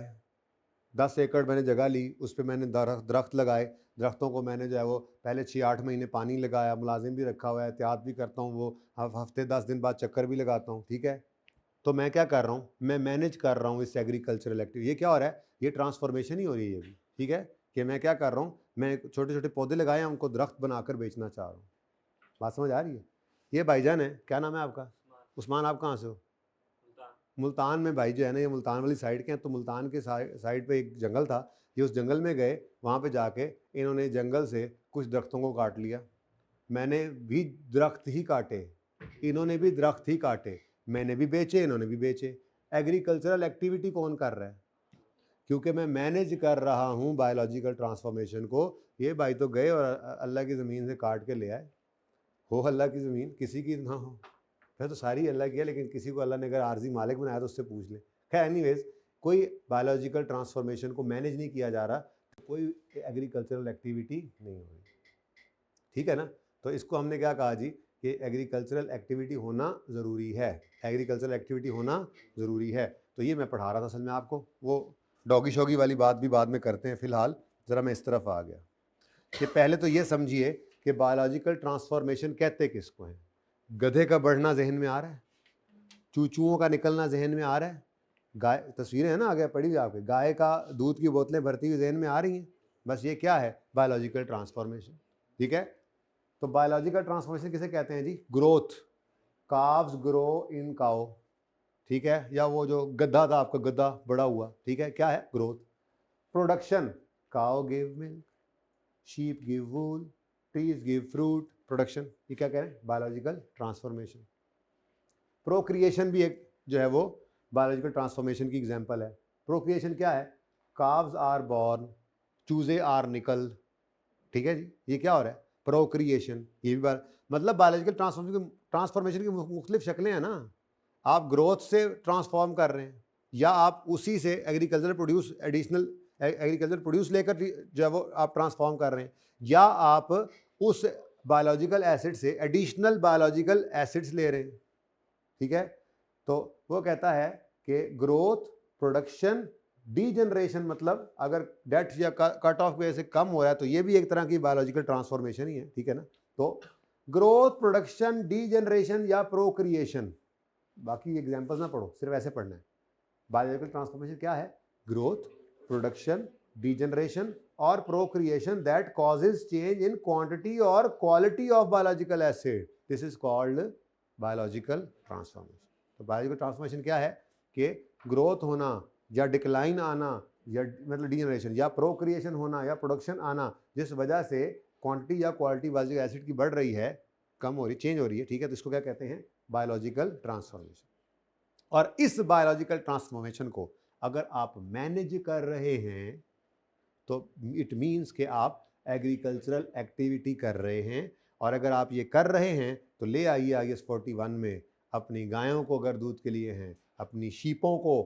10 एकड़ मैंने जगह ली, उस पर मैंने दरख्त लगाए, दरख्तों को मैंने जो है वो पहले 6-8 महीने पानी लगाया, मुलाजिम भी रखा हुआ है, एहतियात भी करता हूँ, वो हफ्ते 10 दिन बाद चक्कर भी लगाता हूँ, ठीक है। तो मैं क्या कर रहा हूँ? मैं मैनेज कर रहा हूँ इस एग्रीकल्चरल एक्टिविटी। ये क्या हो रहा है? ये ट्रांसफॉर्मेशन ही हो रही है ये भी, ठीक है। कि मैं क्या कर रहा हूँ, मैं छोटे छोटे पौधे लगाए हैं, उनको दरख्त बनाकर बेचना चाह रहा हूँ। बात समझ आ रही है? ये भाईजान है, क्या नाम है आपका? उस्मान। आप कहाँ से हो? मुल्तान में भाई जो है ना, ये मुल्तान वाली साइड के हैं, तो मुल्तान के साइड पे एक जंगल था, ये उस जंगल में गए, वहाँ पे जाके इन्होंने जंगल से कुछ दरख्तों को काट लिया, मैंने भी दरख्त ही काटे, इन्होंने भी दरख्त ही काटे, मैंने भी बेचे, इन्होंने भी बेचे। एग्रीकल्चरल एक्टिविटी कौन कर रहा है? क्योंकि मैं मैनेज कर रहा हूँ बायोलॉजिकल ट्रांसफॉर्मेशन को। ये भाई तो गए और अल्लाह की ज़मीन से काट के ले आए। हो अल्लाह की ज़मीन, किसी की ना हो, फिर तो सारी अल्लाह की है, लेकिन किसी को अल्लाह ने अगर आर्जी मालिक बनाया तो उससे पूछ ले। खैर एनीवेज, कोई बायोलॉजिकल ट्रांसफॉर्मेशन को मैनेज नहीं किया जा रहा, तो कोई एग्रीकल्चरल एक्टिविटी नहीं हो रही, ठीक है ना। तो इसको हमने क्या कहा जी, कि एग्रीकल्चरल एक्टिविटी होना ज़रूरी है, एग्रीकल्चरल एक्टिविटी होना ज़रूरी है। तो ये मैं पढ़ा रहा था असल में आपको, वो डॉगी शॉगी वाली बात भी बाद में करते हैं, फ़िलहाल ज़रा मैं इस तरफ आ गया कि पहले तो ये समझिए कि बायोलॉजिकल ट्रांसफॉर्मेशन कहते किसको हैं। गधे का बढ़ना जहन में आ रहा है, चूचुओं का निकलना जहन में आ रहा है, गाय, तस्वीरें हैं ना आगे पड़ी हुई आपके, गाय का दूध की बोतलें भरती हुई जहन में आ रही हैं, बस ये क्या है? बायोलॉजिकल ट्रांसफॉर्मेशन, ठीक है। तो बायोलॉजिकल ट्रांसफॉर्मेशन किसे कहते हैं जी? ग्रोथ, काव्स ग्रो इन काओ, ठीक है, या वो जो गधा था आपका, गधा बड़ा हुआ, ठीक है, क्या है? ग्रोथ। प्रोडक्शन, काओ गिव मिल्क, शीप गिव वूल, ट्रीज गिव फ्रूट, प्रोडक्शन, ये क्या कह रहे हैं? Biological transformation. प्रोक्रिएशन भी एक जो है वो बायोलॉजिकल ट्रांसफॉर्मेशन की एग्जांपल है। प्रोक्रिएशन क्या है? काव्स आर बॉर्न, चूजे आर निकल, ठीक है जी, ये क्या हो रहा है? प्रोक्रिएशन। ये भी मतलब बायोलॉजिकल ट्रांसफॉर्मेशन की मुख्तलिफ शक्लें हैं ना। आप ग्रोथ से ट्रांसफॉर्म कर रहे हैं, या आप उसी से agriculture produce, additional agriculture produce लेकर जो है वो आप ट्रांसफॉर्म कर रहे हैं, या आप उस बायोलॉजिकल एसिड से एडिशनल बायोलॉजिकल एसिड्स ले रहे हैं, ठीक है। तो वो कहता है कि ग्रोथ, प्रोडक्शन, डीजनरेशन मतलब अगर डेथ या कट ऑफ की वजह से कम हो रहा है तो ये भी एक तरह की बायोलॉजिकल ट्रांसफॉर्मेशन ही है, ठीक है ना। तो ग्रोथ, प्रोडक्शन, डीजनरेशन या प्रोक्रिएशन, बाकी एग्जांपल्स ना पढ़ो, सिर्फ ऐसे पढ़ना है। बायोलॉजिकल ट्रांसफॉर्मेशन क्या है? ग्रोथ, प्रोडक्शन, डीजनरेशन और procreation that causes change in quantity और quality of biological asset, this is called biological transformation. तो बायोलॉजिकल ट्रांसफॉर्मेशन क्या है कि ग्रोथ होना या डिक्लाइन आना या मतलब डीजनरेशन या प्रोक्रिएशन होना या प्रोडक्शन आना जिस वजह से क्वांटिटी या क्वालिटी बायोलॉजिकल एसिड की बढ़ रही है, कम हो रही, चेंज हो रही है, ठीक है, तो इसको क्या कहते हैं? Biological transformation. और इस बायोलॉजिकल ट्रांसफॉर्मेशन को अगर आप मैनेज कर रहे हैं तो इट मीन्स कि आप एग्रीकल्चरल एक्टिविटी कर रहे हैं। और अगर आप ये कर रहे हैं तो ले आइए IS 41 में अपनी गायों को अगर दूध के लिए हैं, अपनी शीपों को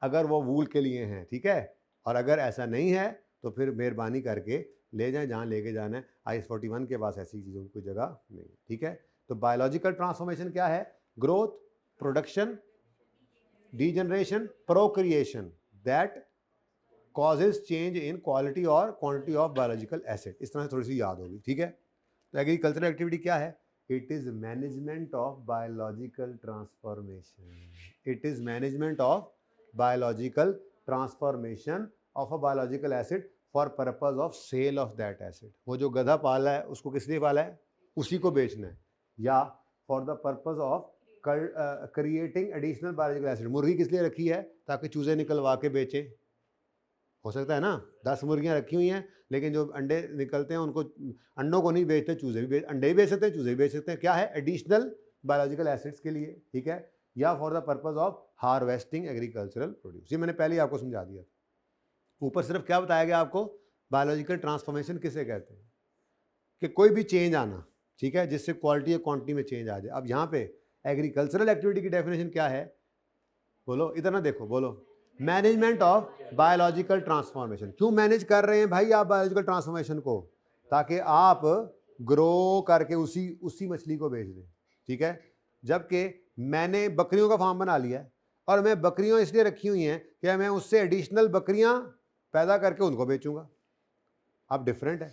अगर वो वूल के लिए हैं, ठीक है। और अगर ऐसा नहीं है तो फिर मेहरबानी करके ले जाएं जहाँ लेके जाना है। IS 41 के पास ऐसी चीज़ों की कोई जगह नहीं, ठीक है। तो बायोलॉजिकल ट्रांसफॉर्मेशन क्या है? Growth, production, degeneration, procreation that causes change in quality और क्वांटिटी ऑफ बायोलॉजिकल एसिड। इस तरह से थोड़ी सी याद होगी, ठीक है। तो एग्रीकल्चरल एक्टिविटी क्या है? It is management of biological transformation. It is management of biological transformation of a biological asset for purpose of sale of that asset. वो जो गधा पाला है उसको किस लिए पाला है? उसी को बेचना है। या for the purpose of creating additional biological acid. मुर्गी किस लिए रखी है? ताकि चूजे निकलवा के बेचे। हो सकता है ना 10 मुर्गियां रखी हुई हैं लेकिन जो अंडे निकलते हैं उनको, अंडों को नहीं बेचते, चूजे भी अंडे भी बेच सकते हैं, चूजे भी बेच सकते हैं। क्या है? एडिशनल बायोलॉजिकल एसिड्स के लिए, ठीक है। या for the purpose of harvesting agricultural produce. ये मैंने पहले ही आपको समझा दिया। ऊपर सिर्फ क्या बताया गया आपको? बायोलॉजिकल ट्रांसफॉर्मेशन किसे कहते हैं? कि कोई भी चेंज आना, ठीक है, जिससे क्वालिटी या क्वांटिटी में चेंज आ जाए। अब यहाँ पे एग्रीकल्चरल एक्टिविटी की डेफिनेशन क्या है? बोलो, इधर ना देखो, बोलो। Management of biological transformation. क्यों मैनेज कर रहे हैं भाई आप बायोलॉजिकल ट्रांसफॉर्मेशन को? ताकि आप ग्रो करके उसी मछली को बेच दें, ठीक है। जबकि मैंने बकरियों का फार्म बना लिया है और मैं बकरियां इसलिए रखी हुई हैं कि मैं उससे एडिशनल बकरियां पैदा करके उनको बेचूंगा। अब डिफरेंट है।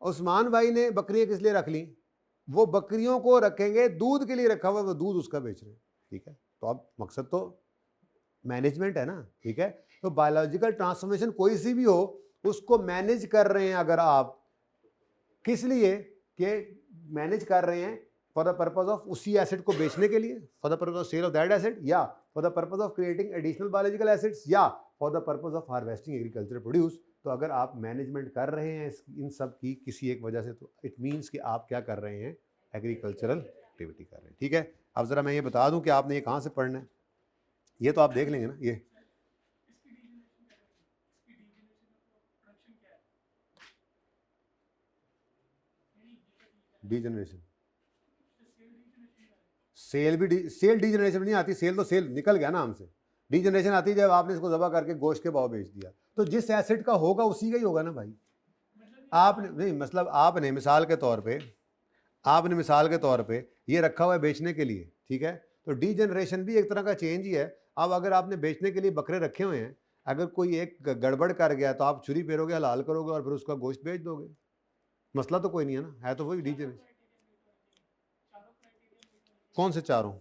उस्मान भाई ने बकरियां किस लिए रख ली? वो बकरियों को रखेंगे, दूध के लिए रखा हुआ, वो दूध उसका बेच रहे हैं, ठीक है। तो अब मकसद तो मैनेजमेंट है ना, ठीक है। तो बायोलॉजिकल ट्रांसफॉर्मेशन कोई सी भी हो, उसको मैनेज कर रहे हैं अगर आप, किस लिए? कि मैनेज कर रहे हैं फॉर द पर्पज ऑफ उसी एसिड को बेचने के लिए, for the purpose of sale of that asset, या for the purpose of creating additional biological assets, या for the purpose of harvesting agriculture produce. तो अगर आप मैनेजमेंट कर रहे हैं इन सब की किसी एक वजह से, तो इट मीन्स कि आप क्या कर रहे हैं? एग्रीकल्चरल एक्टिविटी कर रहे हैं, ठीक है। अब जरा मैं ये बता दूं कि आपने ये कहाँ से पढ़ना है। ये तो आप देख लेंगे ना। ये डीजनरेशन, सेल डीजनरेशन नहीं आती। सेल तो सेल निकल गया ना हमसे। डीजनरेशन आती है जब आपने इसको दबा करके गोश्त के भाव बेच दिया। तो जिस एसिड का होगा उसी का ही होगा ना भाई। आपने नहीं, मतलब आपने मिसाल के तौर पे ये रखा हुआ है बेचने के लिए, ठीक है। तो डीजनरेशन भी एक तरह का चेंज ही है। अब अगर आपने बेचने के लिए बकरे रखे हुए हैं, अगर कोई एक गड़बड़ कर गया तो आप छुरी फेरोगे, हलाल करोगे और फिर उसका गोश्त बेच दोगे। मसला तो कोई नहीं है ना, है तो वही डीजनरेशन। कौन से चारों?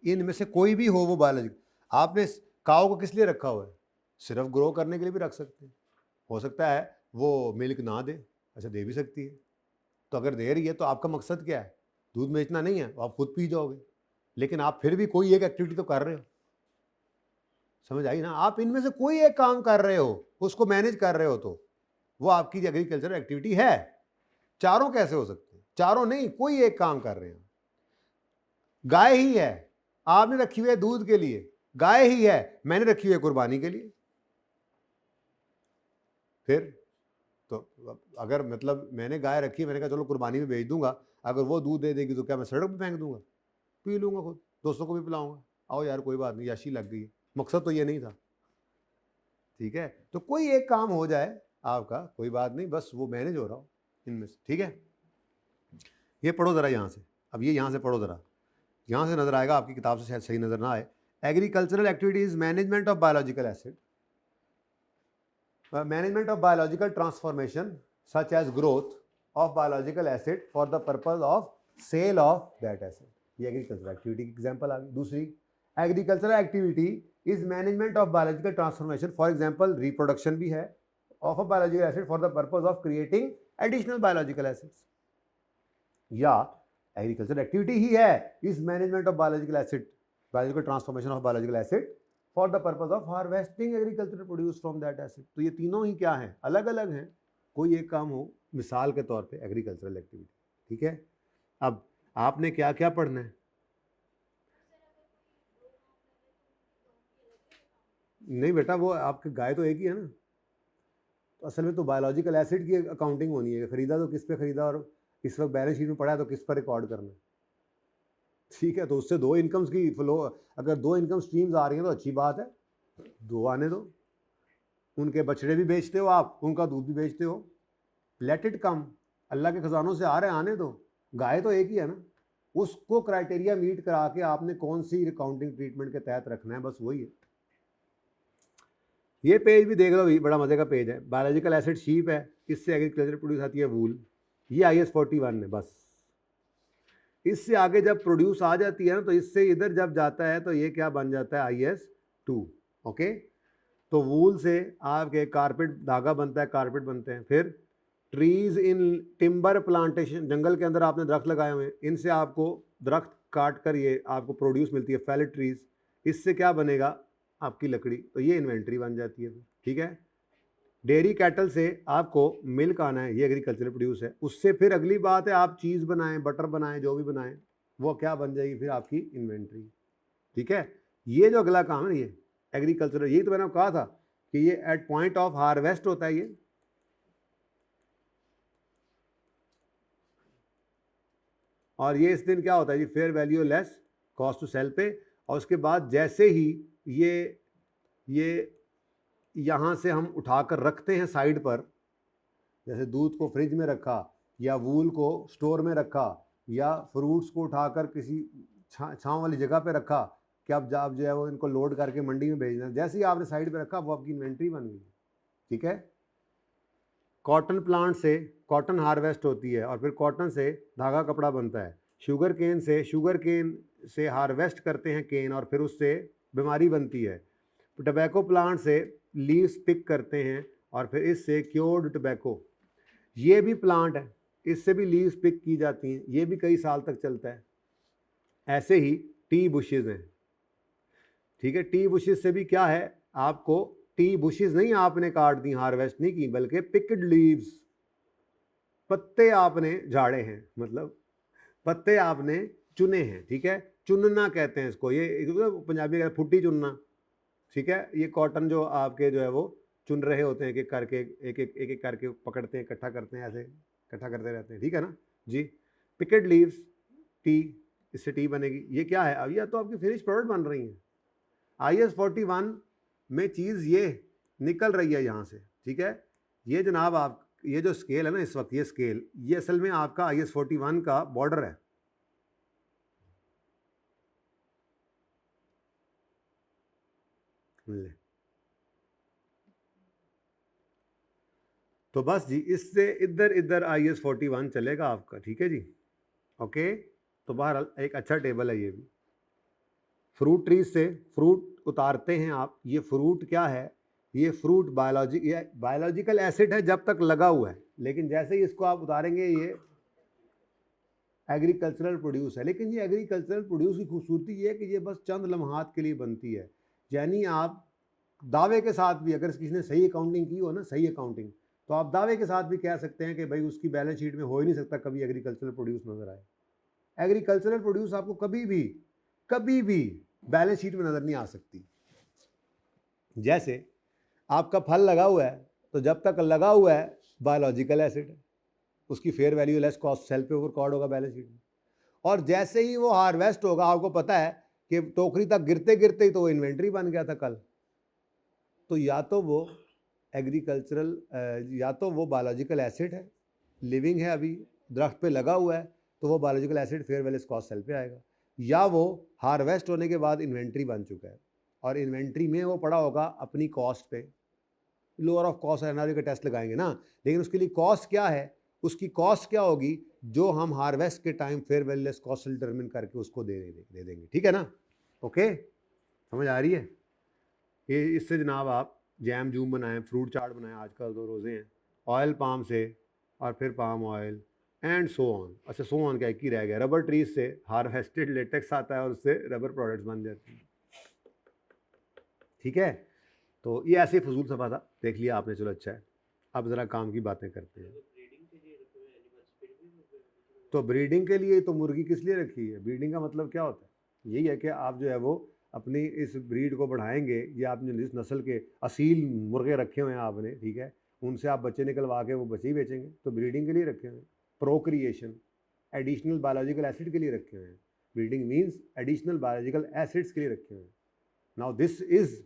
इनमें से कोई भी हो वो बायोलॉजिकल। आपने काऊ को किस लिए रखा हुआ है? सिर्फ ग्रो करने के लिए भी रख सकते हैं। हो सकता है वो मिल्क ना दे, अच्छा दे भी सकती है। तो अगर दे रही है तो आपका मकसद क्या है? दूध बेचना नहीं है, आप खुद पी जाओगे। लेकिन आप फिर भी कोई एक एक्टिविटी तो कर रहे हो, समझ आई ना। आप इनमें से कोई एक काम कर रहे हो, उसको मैनेज कर रहे हो, तो वो आपकी एग्रीकल्चर एक्टिविटी है। चारों कैसे हो सकते हैं? चारों नहीं, कोई एक काम कर रहे हैं। गाय ही है, आपने रखी हुई है दूध के लिए, गाय ही है, मैंने रखी हुई है कुर्बानी के लिए। फिर तो अगर मतलब मैंने गाय रखी, मैंने कहा चलो कुर्बानी में बेच दूंगा, अगर वो दूध दे देगी तो क्या मैं सड़क पे फेंक दूंगा? पी लूंगा, खुद दोस्तों को भी पिलाऊंगा। आओ यार कोई बात नहीं, याशी लग गई। मकसद तो ये नहीं था, ठीक है। तो कोई एक काम हो जाए आपका, कोई बात नहीं, बस वो मैनेज हो रहा हो इनमें से, ठीक है। ये पढ़ो जरा यहाँ से। अब ये यहाँ से पढ़ो जरा। यहाँ से नजर आएगा, आपकी किताब से शायद सही नजर ना आए। Agricultural activity is management of biological asset, management of biological transformation such as growth of biological asset for the purpose of sale of that asset. ये एग्रीकल्चरल एक्टिविटी की एग्जांपल आ गई। दूसरी, agricultural activity is management of biological transformation, for example reproduction भी है of a biological asset for the purpose of creating additional biological assets. या agricultural activity ही है is management of biological acid, biological transformation of biological asset for the purpose of harvesting agricultural produce from that acid. तो ये तीनों ही क्या हैं, अलग अलग हैं, कोई एक काम हो, मिसाल के तौर पे एग्रीकल्चरल एक्टिविटी। ठीक है, अब आपने क्या क्या पढ़ना है? नहीं बेटा, वो आपके गाय तो एक ही है ना, तो असल में तो बायोलॉजिकल एसिड की अकाउंटिंग होनी है, खरीदा तो किस पे खरीदा और इस वक्त बैलेंस शीट में पड़ा है तो किस पर रिकॉर्ड करना है। ठीक है, तो उससे दो इनकम्स की फ्लो, अगर दो इनकम स्ट्रीम्स आ रही हैं तो अच्छी बात है, दो आने दो। उनके बछड़े भी बेचते हो आप, उनका दूध भी बेचते हो, लेट इट कम, अल्लाह के खजानों से आ रहे आने दो, गाय तो एक ही है ना। उसको क्राइटेरिया मीट करा के आपने कौन सी अकाउंटिंग ट्रीटमेंट के तहत रखना है, बस वही है। ये पेज भी देख लो, भी बड़ा मजे का पेज है। बायोलॉजिकल एसिड शीप है, इससे एग्रीकल्चर प्रोड्यूस आती है वूल, ये IS 41 है। बस इससे आगे जब प्रोड्यूस आ जाती है ना, तो इससे इधर जब जाता है तो ये क्या बन जाता है, IS 2। ओके, तो वूल से आपके कारपेट, धागा बनता है, कारपेट बनते हैं। फिर ट्रीज इन टिम्बर प्लांटेशन, जंगल के अंदर आपने दरख्त लगाए हुए हैं, इनसे आपको दरख्त काट कर ये आपको प्रोड्यूस मिलती है फैलेट ट्रीज, इससे क्या बनेगा, आपकी लकड़ी, तो ये इन्वेंट्री बन जाती है। ठीक है, डेयरी कैटल से आपको मिल्क आना है, ये एग्रीकल्चरल प्रोड्यूस है। उससे फिर अगली बात है, आप चीज़ बनाएं, बटर बनाएं, जो भी बनाएं, वो क्या बन जाएगी फिर, आपकी इन्वेंट्री। ठीक है, ये जो अगला काम है ये एग्रीकल्चरल, यही तो मैंने कहा था कि ये एट पॉइंट ऑफ हार्वेस्ट होता है ये। और ये इस दिन क्या होता है जी, fair value less cost to sell पे। और उसके बाद जैसे ही ये यहाँ से हम उठाकर रखते हैं साइड पर, जैसे दूध को फ्रिज में रखा या वूल को स्टोर में रखा या फ्रूट्स को उठाकर किसी छाँव वाली जगह पे रखा कि अब जब जो है वो इनको लोड करके मंडी में भेजना, जैसे ही आपने साइड पे रखा वो आपकी इन्वेंट्री बन गई। ठीक है, कॉटन प्लांट से कॉटन हार्वेस्ट होती है और फिर कॉटन से धागा कपड़ा बनता है। शुगर केन से हार्वेस्ट करते हैं केन और फिर उससे बीमारी बनती है। टबैको प्लांट से लीव्स पिक करते हैं और फिर इससे क्योर्ड टबैको, ये भी प्लांट है, इससे भी लीव्स पिक की जाती हैं, ये भी कई साल तक चलता है। ऐसे ही टी बुशेज हैं। ठीक है, टी बुशेज से भी क्या है, आपको टी बुशेज नहीं आपने काट दी, हार्वेस्ट नहीं की, बल्कि पिक्ड लीव्स, पत्ते आपने झाड़े हैं, मतलब पत्ते आपने चुने हैं। ठीक है, चुनना कहते हैं इसको, ये पंजाबी का फुट्टी चुनना। ठीक है, ये कॉटन जो आपके जो है वो चुन रहे होते हैं, एक एक करके एक एक करके पकड़ते हैं, इकट्ठा करते हैं, ऐसे इकट्ठा करते रहते हैं। ठीक है ना जी, पिकेड लीव्स, टी, इससे टी बनेगी। ये क्या है, अब यह तो आपकी फिनिश प्रोडक्ट बन रही है। IS 41 में चीज़ ये निकल रही है यहाँ से। ठीक है, ये जनाब आप, ये जो स्केल है ना इस वक्त, ये स्केल, ये असल में आपका IS 41 का बॉर्डर है। तो बस जी, इससे इधर इधर IS 41 चलेगा आपका। ठीक है जी, ओके। तो बहरहाल एक अच्छा टेबल है ये भी। फ्रूट ट्रीज से फ्रूट उतारते हैं आप, ये फ्रूट क्या है, ये फ्रूट बायोलॉजिकल एसिड है जब तक लगा हुआ है, लेकिन जैसे ही इसको आप उतारेंगे ये एग्रीकल्चरल प्रोड्यूस है। लेकिन ये एग्रीकल्चरल प्रोड्यूस की खूबसूरती ये है कि ये बस चंद लम्हात के लिए बनती है। यानी आप दावे के साथ भी, अगर किसी ने सही अकाउंटिंग की हो ना, सही अकाउंटिंग, तो आप दावे के साथ भी कह सकते हैं कि भाई उसकी बैलेंस शीट में हो ही नहीं सकता कभी एग्रीकल्चरल प्रोड्यूस नजर आए। एग्रीकल्चरल प्रोड्यूस आपको कभी भी बैलेंस शीट में नजर नहीं आ सकती। जैसे आपका फल लगा हुआ है, तो जब तक लगा हुआ है बायोलॉजिकल एसिड है, उसकी fair value less cost sell पे रिकॉर्ड होगा बैलेंस शीट में। और जैसे ही वो हार्वेस्ट होगा, आपको पता है कि टोकरी तक गिरते गिरते ही तो वो इन्वेंट्री बन गया था कल। तो या तो वो एग्रीकल्चरल, या तो वो बायोलॉजिकल एसिड है, लिविंग है, अभी दरख्त पे लगा हुआ है, तो वो biological asset fair value cost sell पे आएगा। या वो हार्वेस्ट होने के बाद इन्वेंट्री बन चुका है और इन्वेंट्री में वो पड़ा होगा अपनी कॉस्ट पे। लोअर ऑफ कॉस्ट एनआरवी का टेस्ट लगाएंगे ना, लेकिन उसके लिए कॉस्ट क्या है, उसकी कॉस्ट क्या होगी जो हम हार्वेस्ट के time fair value less cost determine करके उसको दे देंगे। ठीक है ना? ओके, समझ आ रही है? ये इससे जनाब आप जैम जूम बनाएं, फ्रूट चाट बनाएं, आजकल तो रोज़े हैं, ऑयल पाम से और फिर palm oil and so on. अच्छा, सो ऑन क्या एक ही रह गया, रबर ट्रीज से हार्वेस्टेड लेटेक्स आता है और उससे रबर प्रोडक्ट्स बन जाती हैं। ठीक है, तो ये ऐसे फजूल सफा था, देख लिया आपने, चलो अच्छा है। अब ज़रा काम की बातें करते हैं। तो ब्रीडिंग के लिए तो मुर्गी किस लिए रखी है? ब्रीडिंग का मतलब क्या होता है? यही है कि आप जो है वो अपनी इस ब्रीड को बढ़ाएंगे, या आपने जिस नस्ल के असील मुर्गे रखे हुए हैं आपने, ठीक है, उनसे आप बच्चे निकलवा के वो बच्चे ही बेचेंगे, तो ब्रीडिंग के लिए रखे हुए हैं। प्रोक्रिएशन, एडिशनल बायोलॉजिकल एसिड के लिए रखे हुए हैं। Breeding means additional biological acids के लिए रखे हुए हैं। Now this is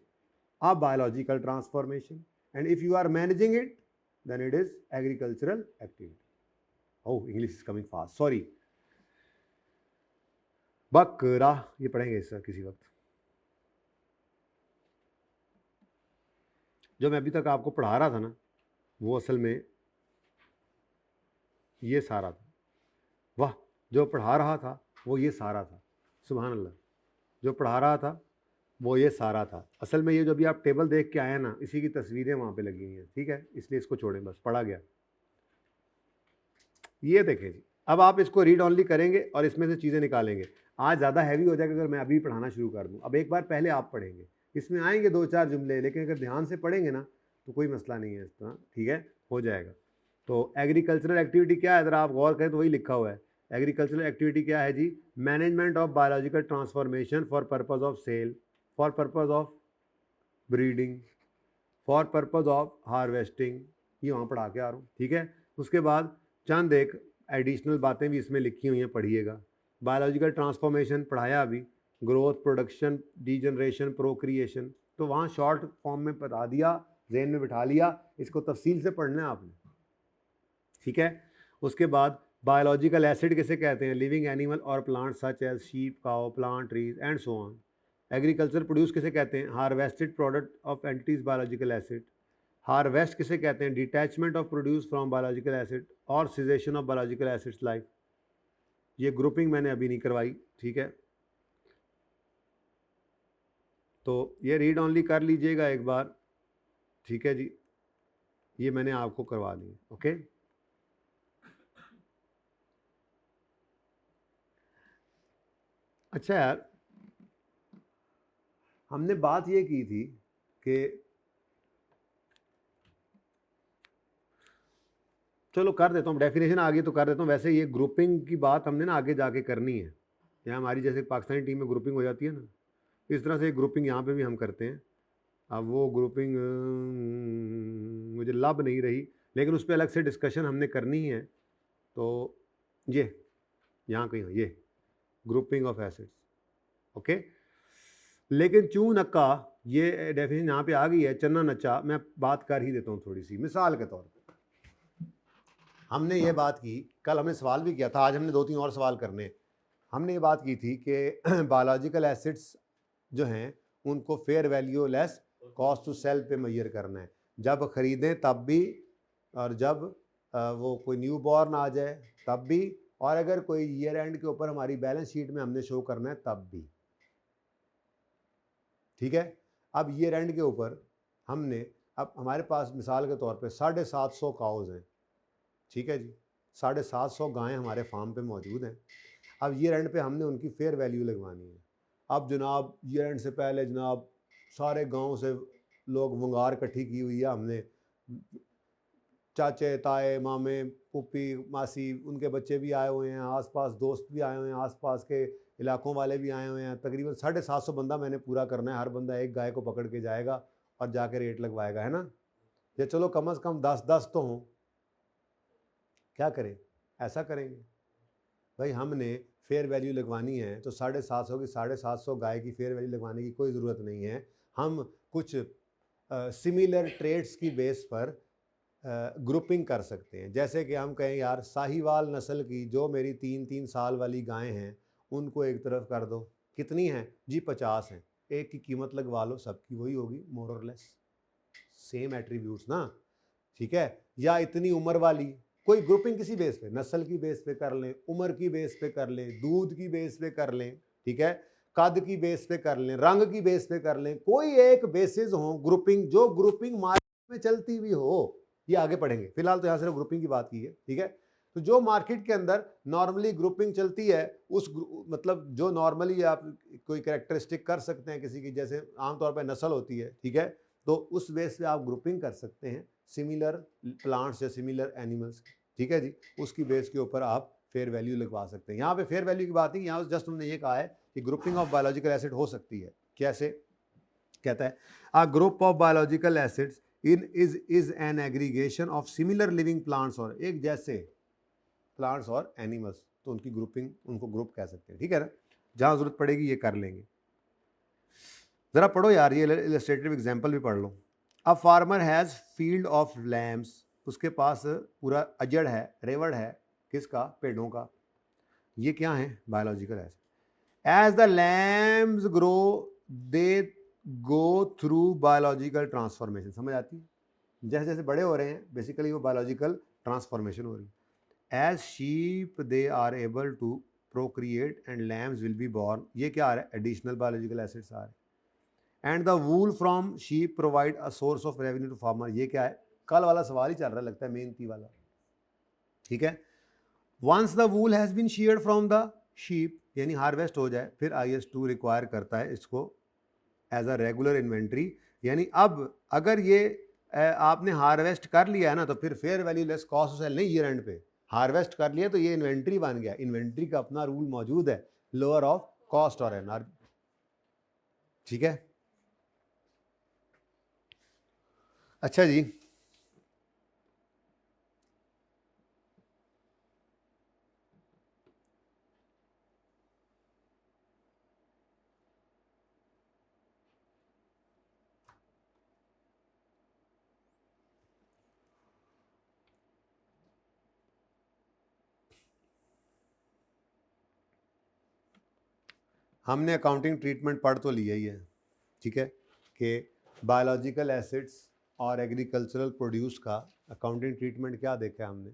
a biological transformation, and if you are managing it, then it is agricultural activity. Oh, English is coming fast, sorry. बकरा, ये पढ़ेंगे इसका किसी वक्त। जो मैं अभी तक आपको पढ़ा रहा था ना, वो असल में ये सारा था। वाह, जो पढ़ा रहा था वो ये सारा था, सुभान अल्लाह। जो पढ़ा रहा था वो ये सारा था। असल में ये जो भी आप टेबल देख के आए हैं ना, इसी की तस्वीरें वहाँ पे लगी हुई हैं। ठीक है, इसलिए इसको छोड़ें, बस पढ़ा गया। ये देखें जी, अब आप इसको रीड ऑनली करेंगे और इसमें से चीज़ें निकालेंगे। आज ज़्यादा हैवी हो जाएगा अगर मैं अभी पढ़ाना शुरू कर दूँ। अब एक बार पहले आप पढ़ेंगे, इसमें आएंगे 2-4 जुमले, लेकिन अगर ध्यान से पढ़ेंगे ना तो कोई मसला नहीं है इस तरह। ठीक है, हो जाएगा। तो एग्रीकल्चरल एक्टिविटी क्या है, अगर आप गौर करें तो वही लिखा हुआ है। एग्रीकल्चरल एक्टिविटी क्या है जी? Management of biological transformation for purpose of sale, for purpose of breeding, for purpose of harvesting. ये वहाँ पढ़ा के आ रहा हूँ। ठीक है, उसके बाद चंद एक एडिशनल बातें भी इसमें लिखी हुई हैं, पढ़िएगा। बायोलॉजिकल ट्रांसफॉर्मेशन पढ़ाया अभी, ग्रोथ, प्रोडक्शन, डीजनरेशन, प्रोक्रिएशन, तो वहाँ शॉर्ट फॉर्म में बता दिया, जहन में बिठा लिया, इसको तफसील से पढ़ना है आपने। ठीक है, उसके बाद बायोलॉजिकल एसिड किसे कहते हैं? लिविंग एनिमल और plant such as sheep, cow, plant, trees and so on. Agriculture produce किसे कहते हैं? Harvested product of entities biological asset. Harvest किसे कहते हैं? Detachment of produce from biological asset और cessation of biological assets life. ये grouping मैंने अभी नहीं करवाई। ठीक है, तो ये रीड ऑनली कर लीजिएगा एक बार। ठीक है जी, ये मैंने आपको करवा दी। ओके, अच्छा यार, हमने बात ये की थी कि चलो कर देता हूँ, डेफिनेशन आगे तो कर देता हूँ। वैसे ये ग्रुपिंग की बात हमने ना आगे जाके करनी है। यहाँ हमारी जैसे पाकिस्तानी टीम में ग्रुपिंग हो जाती है ना, इस तरह से ग्रुपिंग यहाँ पे भी हम करते हैं। अब वो ग्रुपिंग मुझे लब नहीं रही, लेकिन उस पर अलग से डिस्कशन हमने करनी है। तो ये यहाँ कहीं ये ग्रुपिंग ऑफ एसिड्स। ओके, लेकिन चू नक्का, ये डेफिनेशन यहाँ पे आ गई है। चन्ना नच्चा मैं बात कर ही देता हूँ थोड़ी सी मिसाल के तौर पर। हमने ये बात की, कल हमने सवाल भी किया था, आज हमने 2-3 और सवाल करने। हमने ये बात की थी कि बायोलॉजिकल एसिड्स जो हैं उनको fair value less cost to sell पे मेजर करना है, जब ख़रीदें तब भी, और जब वो कोई न्यू बॉर्न आ जाए तब भी, और अगर कोई ईयर एंड के ऊपर हमारी बैलेंस शीट में हमने शो करना है तब भी। ठीक है, अब ईयर एंड के ऊपर हमने, अब हमारे पास मिसाल के तौर पे 750 काउज हैं। ठीक है जी, 750 गायें हमारे फार्म पे मौजूद हैं। अब ईयर एंड पे हमने उनकी फेयर वैल्यू लगवानी है। अब जनाब ईयर एंड से पहले जनाब सारे गांव से लोग वंगार इकट्ठी की हुई है हमने, चाचे, ताए, मामे, पुप्पी, मासी, उनके बच्चे भी आए हुए हैं, आसपास दोस्त भी आए हुए हैं, आसपास के इलाकों वाले भी आए हुए हैं। तकरीबन 750 बंदा मैंने पूरा करना है। हर बंदा एक गाय को पकड़ के जाएगा और जाके रेट लगवाएगा, है ना? ये चलो कम से कम 10-10 तो हों। क्या करें? ऐसा करेंगे भाई, हमने फेयर वैल्यू लगवानी है तो 750 की 750 गाय की फेयर वैल्यू लगवाने की कोई ज़रूरत नहीं है। हम कुछ सिमिलर ट्रेड्स की बेस पर ग्रुपिंग कर सकते हैं। जैसे कि हम कहें यार, साहिवाल नस्ल की जो मेरी 3-3 साल वाली गायें हैं उनको एक तरफ कर दो। कितनी हैं जी? 50 हैं। एक की कीमत लगवा लो, सबकी वही होगी, मोर और लेस सेम एट्रीब्यूट्स ना, ठीक है। या इतनी उम्र वाली, कोई ग्रुपिंग किसी बेस पे, नस्ल की बेस पे कर लें, उम्र की बेस पे कर लें, दूध की बेस पे कर लें, ठीक है, कद की बेस पे कर लें, रंग की बेस पे कर लें, कोई एक बेसिस हो ग्रुपिंग, जो ग्रुपिंग मार्केट में चलती हुई हो। ये आगे पढ़ेंगे, फिलहाल तो यहाँ सिर्फ ग्रुपिंग की बात की है, ठीक है। तो जो मार्केट के अंदर नॉर्मली ग्रुपिंग चलती है, उस मतलब जो नॉर्मली आप कोई कैरेक्टरिस्टिक कर सकते हैं किसी की, जैसे आमतौर पर नस्ल होती है, ठीक है, तो उस बेस पे आप ग्रुपिंग कर सकते हैं सिमिलर प्लांट्स या सिमिलर एनिमल्स, ठीक है जी। उसकी बेस के ऊपर आप फेयर वैल्यू लगवा सकते हैं। यहाँ पे फेयर वैल्यू की बात नहीं, यहाँ जस्ट हमने ये कहा है कि ग्रुपिंग ऑफ बायोलॉजिकल एसिड हो सकती है। कैसे? कहता है a group of biological acids is an aggregation of similar living plants, और एक जैसे प्लांट्स और एनिमल्स, तो उनकी ग्रुपिंग, उनको ग्रुप कह सकते हैं, ठीक है ना। जहाँ जरूरत पड़ेगी ये कर लेंगे। जरा पढ़ो यार, ये इलस्ट्रेटिव एग्जाम्पल भी पढ़ लो। A farmer has field of lambs, उसके पास पूरा अजड़ है, रेवड़ है, किसका? पेड़ों का। ये क्या है? Biological asset. As the lambs grow they go through biological transformation. समझ आती है? जैसे जैसे बड़े हो रहे हैं बेसिकली वो बायोलॉजिकल ट्रांसफॉर्मेशन हो रही है। As sheep they are able to procreate and lambs will be born. ये क्या आ रहा है? एडिशनल बायोलॉजिकल एसिड्स आ रहे हैं। And the wool from sheep provide a source of revenue to farmer. ये क्या है? कल वाला सवाल ही चल रहा लगता है, मेहनती वाला, ठीक है। Once the wool has been sheared from the sheep, यानी हार्वेस्ट हो जाए, फिर IS2 रिक्वायर करता है इसको एज अ रेगुलर इन्वेंट्री। यानी अब अगर ये आपने हार्वेस्ट कर लिया है ना, तो फिर fair value less cost sell नहीं, ईयर एंड पे हार्वेस्ट कर लिया तो ये इन्वेंट्री बन गया। इन्वेंट्री का अपना रूल मौजूद है, लोअर ऑफ कॉस्ट और NR, ठीक है। अच्छा जी, हमने अकाउंटिंग ट्रीटमेंट पढ़ तो लिया ही है, ठीक है, कि बायोलॉजिकल एसिड्स और एग्रीकल्चरल प्रोड्यूस का अकाउंटिंग ट्रीटमेंट क्या देखा है हमने।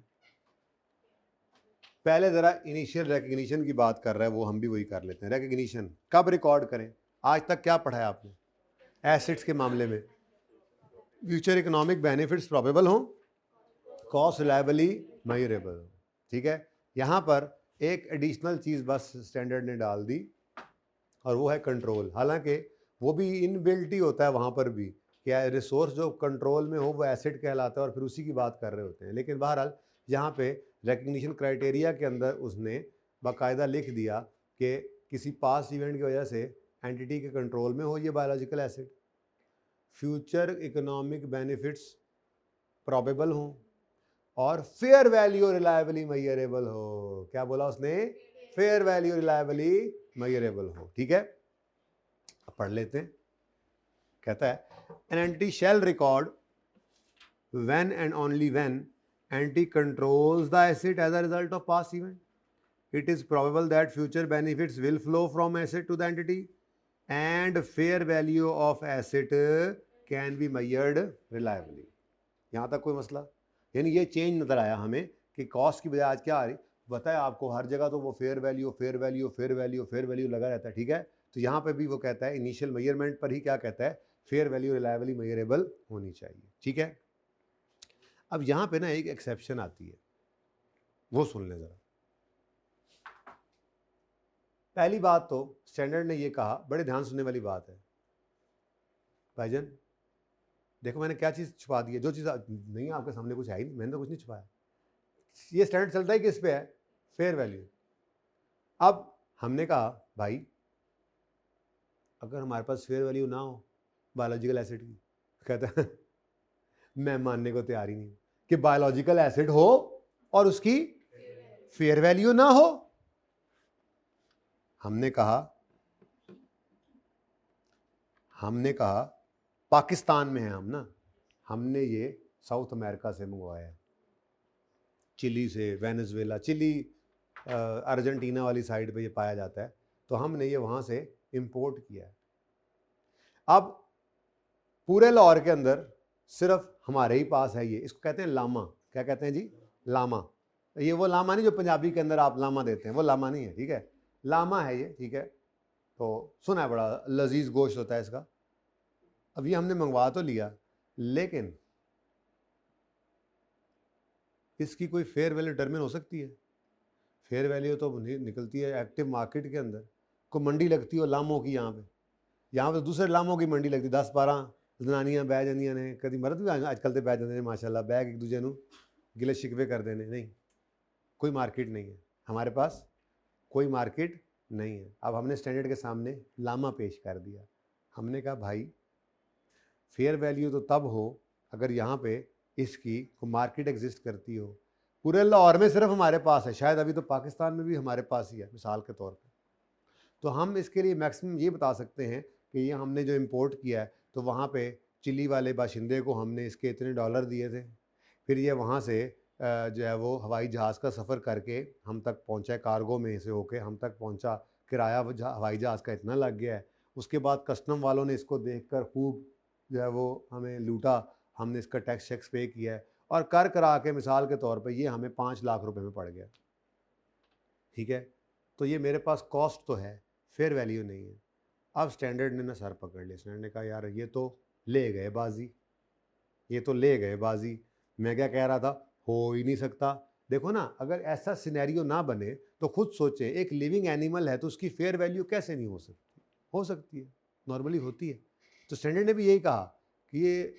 पहले ज़रा इनिशियल रिकग्निशन की बात कर रहा है वो, हम भी वही कर लेते हैं। रिकग्निशन कब रिकॉर्ड करें? आज तक क्या पढ़ा है आपने एसिड्स के मामले में? फ्यूचर इकोनॉमिक बेनिफिट्स प्रोबेबल हों, कॉस्ट रिलायबली मेजरेबल, ठीक है। यहाँ पर एक एडिशनल चीज़ बस स्टैंडर्ड ने डाल दी, और वो है कंट्रोल। हालांकि वो भी इनबिल्ट ही होता है वहाँ पर भी, क्या रिसोर्स जो कंट्रोल में हो वो एसिड कहलाता है, और फिर उसी की बात कर रहे होते हैं। लेकिन बहरहाल यहाँ पे रिकग्निशन क्राइटेरिया के अंदर उसने बाकायदा लिख दिया कि किसी पास्ट इवेंट की वजह से एंटिटी के कंट्रोल में हो ये biological acid, future economic benefits probable हों, और फेयर वैल्यू रिलायबली मेजरेबल हो। क्या बोला उसने? फेयर वैल्यू रिलायबली मेजरेबल हो, ठीक है। अब पढ़ लेते हैं। कहता है an entity shall record when and only when entity controls the asset as a result of past event, it is probable that future benefits will flow from asset to the entity and fair value of asset can be measured reliably. यहाँ तक कोई मसला? यानी ये change नजर आया हमें कि कॉस्ट की बजाय आज क्या आ रही, बताया आपको हर जगह तो वो fair value fair value fair value fair value लगा रहता है, ठीक है। तो यहाँ पे भी वो कहता है इनिशियल मेजरमेंट पर ही क्या कहता है, फेयर वैल्यू रिलायबली मेजरेबल होनी चाहिए, ठीक है। अब यहाँ पे ना एक एक्सेप्शन आती है, वो सुन लें जरा। पहली बात तो स्टैंडर्ड ने ये कहा, बड़े ध्यान सुनने वाली बात है भाईजान, देखो मैंने क्या चीज़ छुपा दी है, जो चीज़ नहीं आपके सामने कुछ है ही नहीं, मैंने तो कुछ नहीं छुपाया। ये स्टैंडर्ड चलता है किस पे है? Fair value. अब हमने कहा भाई अगर हमारे पास फेयर वैल्यू ना हो बायोलॉजिकल एसिड की, कहता है मैं मानने को तैयार ही नहीं कि बायोलॉजिकल एसिड हो और उसकी फेयर वैल्यू ना हो। हमने कहा पाकिस्तान में है हम ना, हमने ये साउथ अमेरिका से मंगवाया है, चिली से, वेनेजुएला, चिली अर्जेंटीना वाली साइड पे ये पाया जाता है, तो हमने ये वहाँ से इंपोर्ट किया है। अब पूरे लाहौर के अंदर सिर्फ हमारे ही पास है ये, इसको कहते हैं लामा। क्या कहते हैं जी? लामा। ये वो लामा नहीं जो पंजाबी के अंदर आप लामा देते हैं, वो लामा नहीं है, ठीक है, लामा है ये, ठीक है। तो सुना है बड़ा लजीज गोश्त होता है इसका। अब ये हमने मंगवा तो लिया, लेकिन इसकी कोई फेयर वैल्यू डिटरमिन हो सकती है? फेयर वैल्यू तो निकलती है एक्टिव मार्केट के अंदर। को मंडी लगती है लामों की, यहाँ पे दूसरे लामों की मंडी लगती, 10-12 जनानियां बह जांदियां ने, कभी मर्द भी आजकल तो बह जाते हैं माशाल्लाह, बैग एक दूजे नू गिले शिकवे कर देने। नहीं, कोई मार्केट नहीं है हमारे पास, कोई मार्केट नहीं है। अब हमने स्टैंडर्ड के सामने लामा पेश कर दिया। हमने कहा भाई फेयर वैल्यू तो तब हो अगर यहाँ पे इसकी मार्केट एग्जिस्ट करती हो। पूरे लाहौर में सिर्फ हमारे पास है, शायद अभी तो पाकिस्तान में भी हमारे पास ही है मिसाल के तौर पे। तो हम इसके लिए मैक्सिमम ये बता सकते हैं कि ये हमने जो इंपोर्ट किया है, तो वहाँ पे चिली वाले बाशिंदे को हमने इसके इतने डॉलर दिए थे, फिर ये वहाँ से जो है वो हवाई जहाज़ का सफ़र करके हम तक पहुँचा, कार्गो में से होके हम तक पहुँचा, किराया हवाई जहाज़ का इतना लग गया है। उसके बाद कस्टम वालों ने इसको देखकर खूब जो है वो हमें लूटा, हमने इसका टैक्स शैक्स पे किया है, और कर करा के मिसाल के तौर पे ये हमें 5 लाख रुपए में पड़ गया, ठीक है। तो ये मेरे पास कॉस्ट तो है, फेयर वैल्यू नहीं है। अब स्टैंडर्ड ने ना सर पकड़ लिया, स्टैंडर्ड ने कहा यार ये तो ले गए बाजी, ये तो ले गए बाजी। मैं क्या कह रहा था, हो ही नहीं सकता। देखो ना, अगर ऐसा सिनेरियो ना बने तो खुद सोचे, एक लिविंग एनिमल है तो उसकी फेयर वैल्यू कैसे नहीं हो सकती? हो सकती है, नॉर्मली होती है। तो स्टैंडर्ड ने भी यही कहा कि ये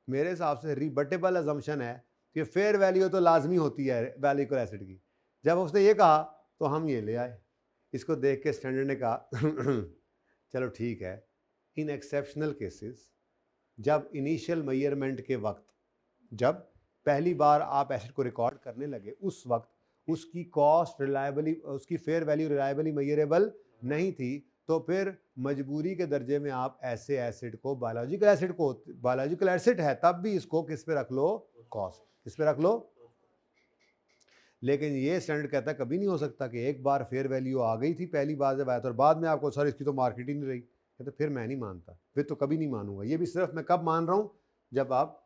मेरे हिसाब से रिबटेबल अजम्पशन है कि फेयर वैल्यू तो लाजमी होती है वैल्यूएबल एसिड की। जब उसने ये कहा तो हम ये ले आए। इसको देख के स्टैंडर्ड ने कहा चलो ठीक है, इन एक्सेप्शनल केसेस, जब इनिशियल मेजरमेंट के वक्त, जब पहली बार आप एसिड को रिकॉर्ड करने लगे, उस वक्त उसकी कॉस्ट रिलायबली, उसकी फेयर वैल्यू रिलायबली मेजरेबल नहीं थी, तो फिर मजबूरी के दर्जे में आप ऐसे एसिड को, बायोलॉजिकल एसिड है तब भी इसको किस पे रख लो? कॉस्ट, किस पे रख लो? लेकिन ये स्टैंडर्ड कहता है कभी नहीं हो सकता कि एक बार फेयर वैल्यू आ गई थी पहली बार जब आया था और बाद में आपको सर इसकी तो मार्केट ही नहीं रही, कहते फिर मैं नहीं मानता, फिर तो कभी नहीं मानूंगा। ये भी सिर्फ मैं कब मान रहा हूं? जब आप,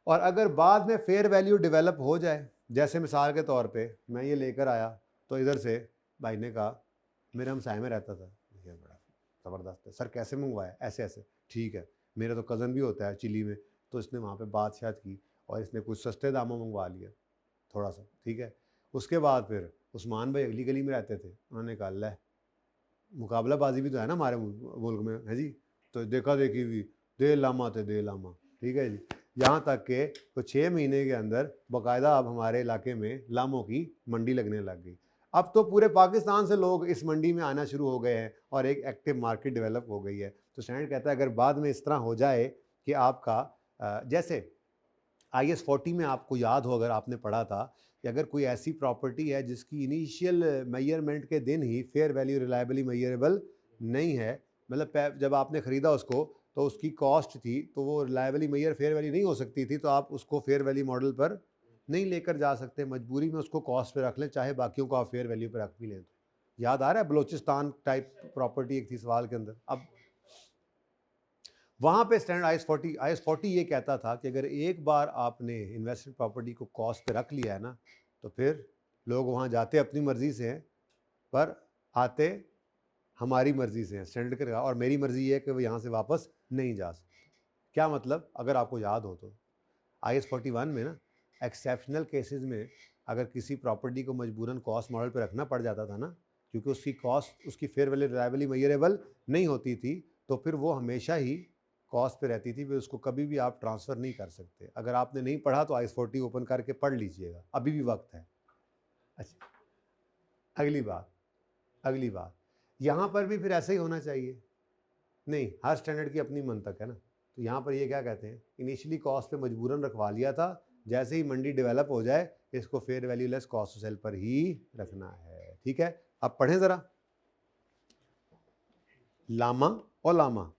और अगर बाद में फेयर वैल्यू डेवलप हो जाए, जैसे मिसाल के तौर पे मैं ये लेकर आया, तो इधर से भाई ने कहा, मेरे हमसाए में रहता था, ये बड़ा ज़बरदस्त है सर, कैसे मंगवाया? ऐसे ऐसे, ठीक है, मेरा तो कज़न भी होता है चिली में, तो इसने वहाँ पे बात शात की और इसने कुछ सस्ते दामों मंगवा लिया थोड़ा सा, ठीक है। उसके बाद फिर उस्मान भाई अगली गली में रहते थे, उन्होंने कहा ले, मुकाबलाबाजी भी तो है ना हमारे मुल्क में, है जी, तो देखा देखी भी, दे लामा थे दे लामा, ठीक है जी। यहाँ तक के तो 6 महीने के अंदर बाकायदा अब हमारे इलाके में लामों की मंडी लगने लग गई। अब तो पूरे पाकिस्तान से लोग इस मंडी में आना शुरू हो गए हैं और एक एक्टिव मार्केट डेवलप हो गई है। तो स्टैंडर्ड कहता है अगर बाद में इस तरह हो जाए कि आपका जैसे IS 40 में आपको याद हो, अगर आपने पढ़ा था कि अगर कोई ऐसी प्रॉपर्टी है जिसकी इनिशियल मेजरमेंट के दिन ही फेयर वैल्यू रिलायबली मेजरेबल नहीं है, मतलब जब आपने ख़रीदा उसको तो उसकी कॉस्ट थी, तो वो रिलायबली मेजर फेयर वैल्यू नहीं हो सकती थी, तो आप उसको फेयर वैल्यू मॉडल पर नहीं लेकर जा सकते, मजबूरी में उसको कॉस्ट पे रख लें, चाहे बाकियों को आप फेयर वैल्यू पे रख भी लें। तो याद आ रहा है बलोचिस्तान टाइप प्रॉपर्टी एक थी सवाल के अंदर। अब वहाँ पे स्टैंडर्ड IS 40 ये कहता था कि अगर एक बार आपने इन्वेस्टेड प्रॉपर्टी को कॉस्ट पे रख लिया है ना, तो फिर लोग वहाँ जाते अपनी मर्ज़ी से हैं, पर आते हमारी मर्ज़ी से हैं, स्टैंडर्ड के, और मेरी मर्ज़ी ये है कि वो यहाँ से वापस नहीं जा सकते। क्या मतलब? अगर आपको याद हो तो IS 41 में ना एक्सेप्शनल केसेस में अगर किसी प्रॉपर्टी को मजबूरन कॉस्ट मॉडल पे रखना पड़ जाता था ना, क्योंकि उसकी कॉस्ट, उसकी फेयर वैल्यू रिलायबली मेजरेबल नहीं होती थी, तो फिर वो हमेशा ही कॉस्ट पे रहती थी, फिर उसको कभी भी आप ट्रांसफ़र नहीं कर सकते। अगर आपने नहीं पढ़ा तो IS 40 ओपन करके पढ़ लीजिएगा, अभी भी वक्त है। अच्छा, अगली बात यहाँ पर भी फिर ऐसा ही होना चाहिए? नहीं, हर स्टैंडर्ड की अपनी मंतक है ना। तो यहाँ पर ये क्या कहते हैं, इनिशियली कॉस्ट पे मजबूरन रखवा लिया था, जैसे ही मंडी डेवलप हो जाए इसको fair value less cost sell पर ही रखना है, ठीक है। अब पढ़ें ज़रा, लामा और लामा,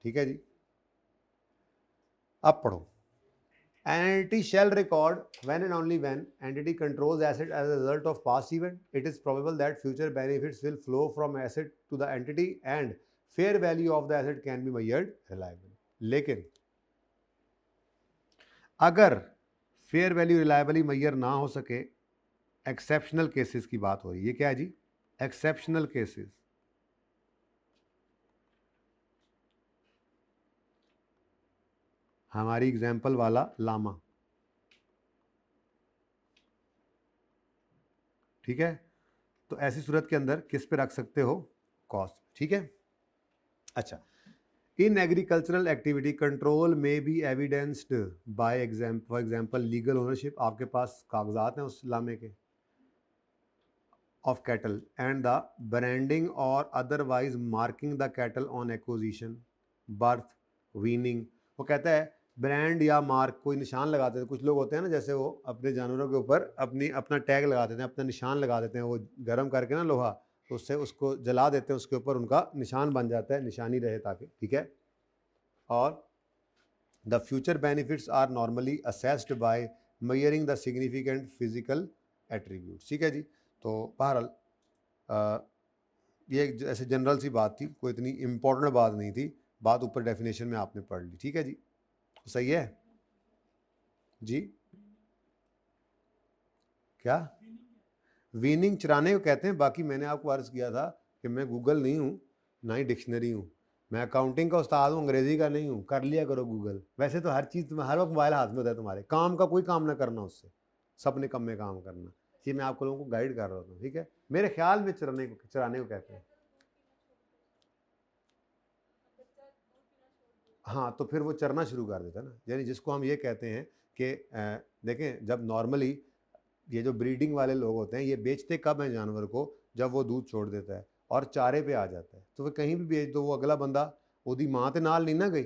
ठीक है जी। अब पढ़ो, An entity shall record when and only when entity controls asset as a result of past event. It is probable that future benefits will flow from asset to the entity and fair value of the asset can be measured reliably. लेकिन अगर fair value reliably Maihar ना हो सके, exceptional cases की बात हो रही है. ये क्या है जी? Exceptional cases. हमारी एग्जाम्पल वाला लामा, ठीक है. तो ऐसी सूरत के अंदर किस पे रख सकते हो? कॉस्ट. ठीक है. अच्छा, in agricultural activity control may be evidenced by for example legal ownership. आपके पास कागजात हैं उस लामे के of cattle and the branding और otherwise marking the cattle on acquisition, birth, weaning. वो कहता है ब्रांड या मार्क, कोई निशान लगाते थे. कुछ लोग होते हैं ना, जैसे वो अपने जानवरों के ऊपर अपना टैग लगा देते हैं, अपना निशान लगा देते हैं. वो गर्म करके ना लोहा, तो उससे उसको जला देते हैं, उसके ऊपर उनका निशान बन जाता है, निशानी रहे ताकि. ठीक है. और the future benefits are normally assessed by measuring the significant physical attribute. ठीक है जी. तो बहरहाल ये ऐसे जनरल सी बात थी, कोई इतनी इम्पोर्टेंट बात नहीं थी. बात ऊपर डेफिनेशन में आपने पढ़ ली. ठीक है जी. सही है जी. क्या वीनिंग चराने को कहते हैं. बाकी मैंने आपको अर्ज किया था कि मैं गूगल नहीं हूँ, ना ही डिक्शनरी हूँ. मैं अकाउंटिंग का उस्ताद हूँ, अंग्रेजी का नहीं हूँ. कर लिया करो गूगल. वैसे तो हर चीज़ तुम्हें हर वक्त मोबाइल हाथ में होता है तुम्हारे. काम का कोई काम ना करना, उससे सपने कम में काम करना. ये मैं आपको लोगों को गाइड कर रहा हूँ. ठीक है. मेरे ख्याल में चराने को कहते हैं. हाँ, तो फिर वो चरना शुरू कर देता है ना. यानी जिसको हम ये कहते हैं कि देखें, जब नॉर्मली ये जो ब्रीडिंग वाले लोग होते हैं, ये बेचते कब हैं जानवर को? जब वो दूध छोड़ देता है और चारे पे आ जाता है. तो वो कहीं भी बेच दो, वो अगला बंदा उसकी माँ तो नाल नहीं ना गई,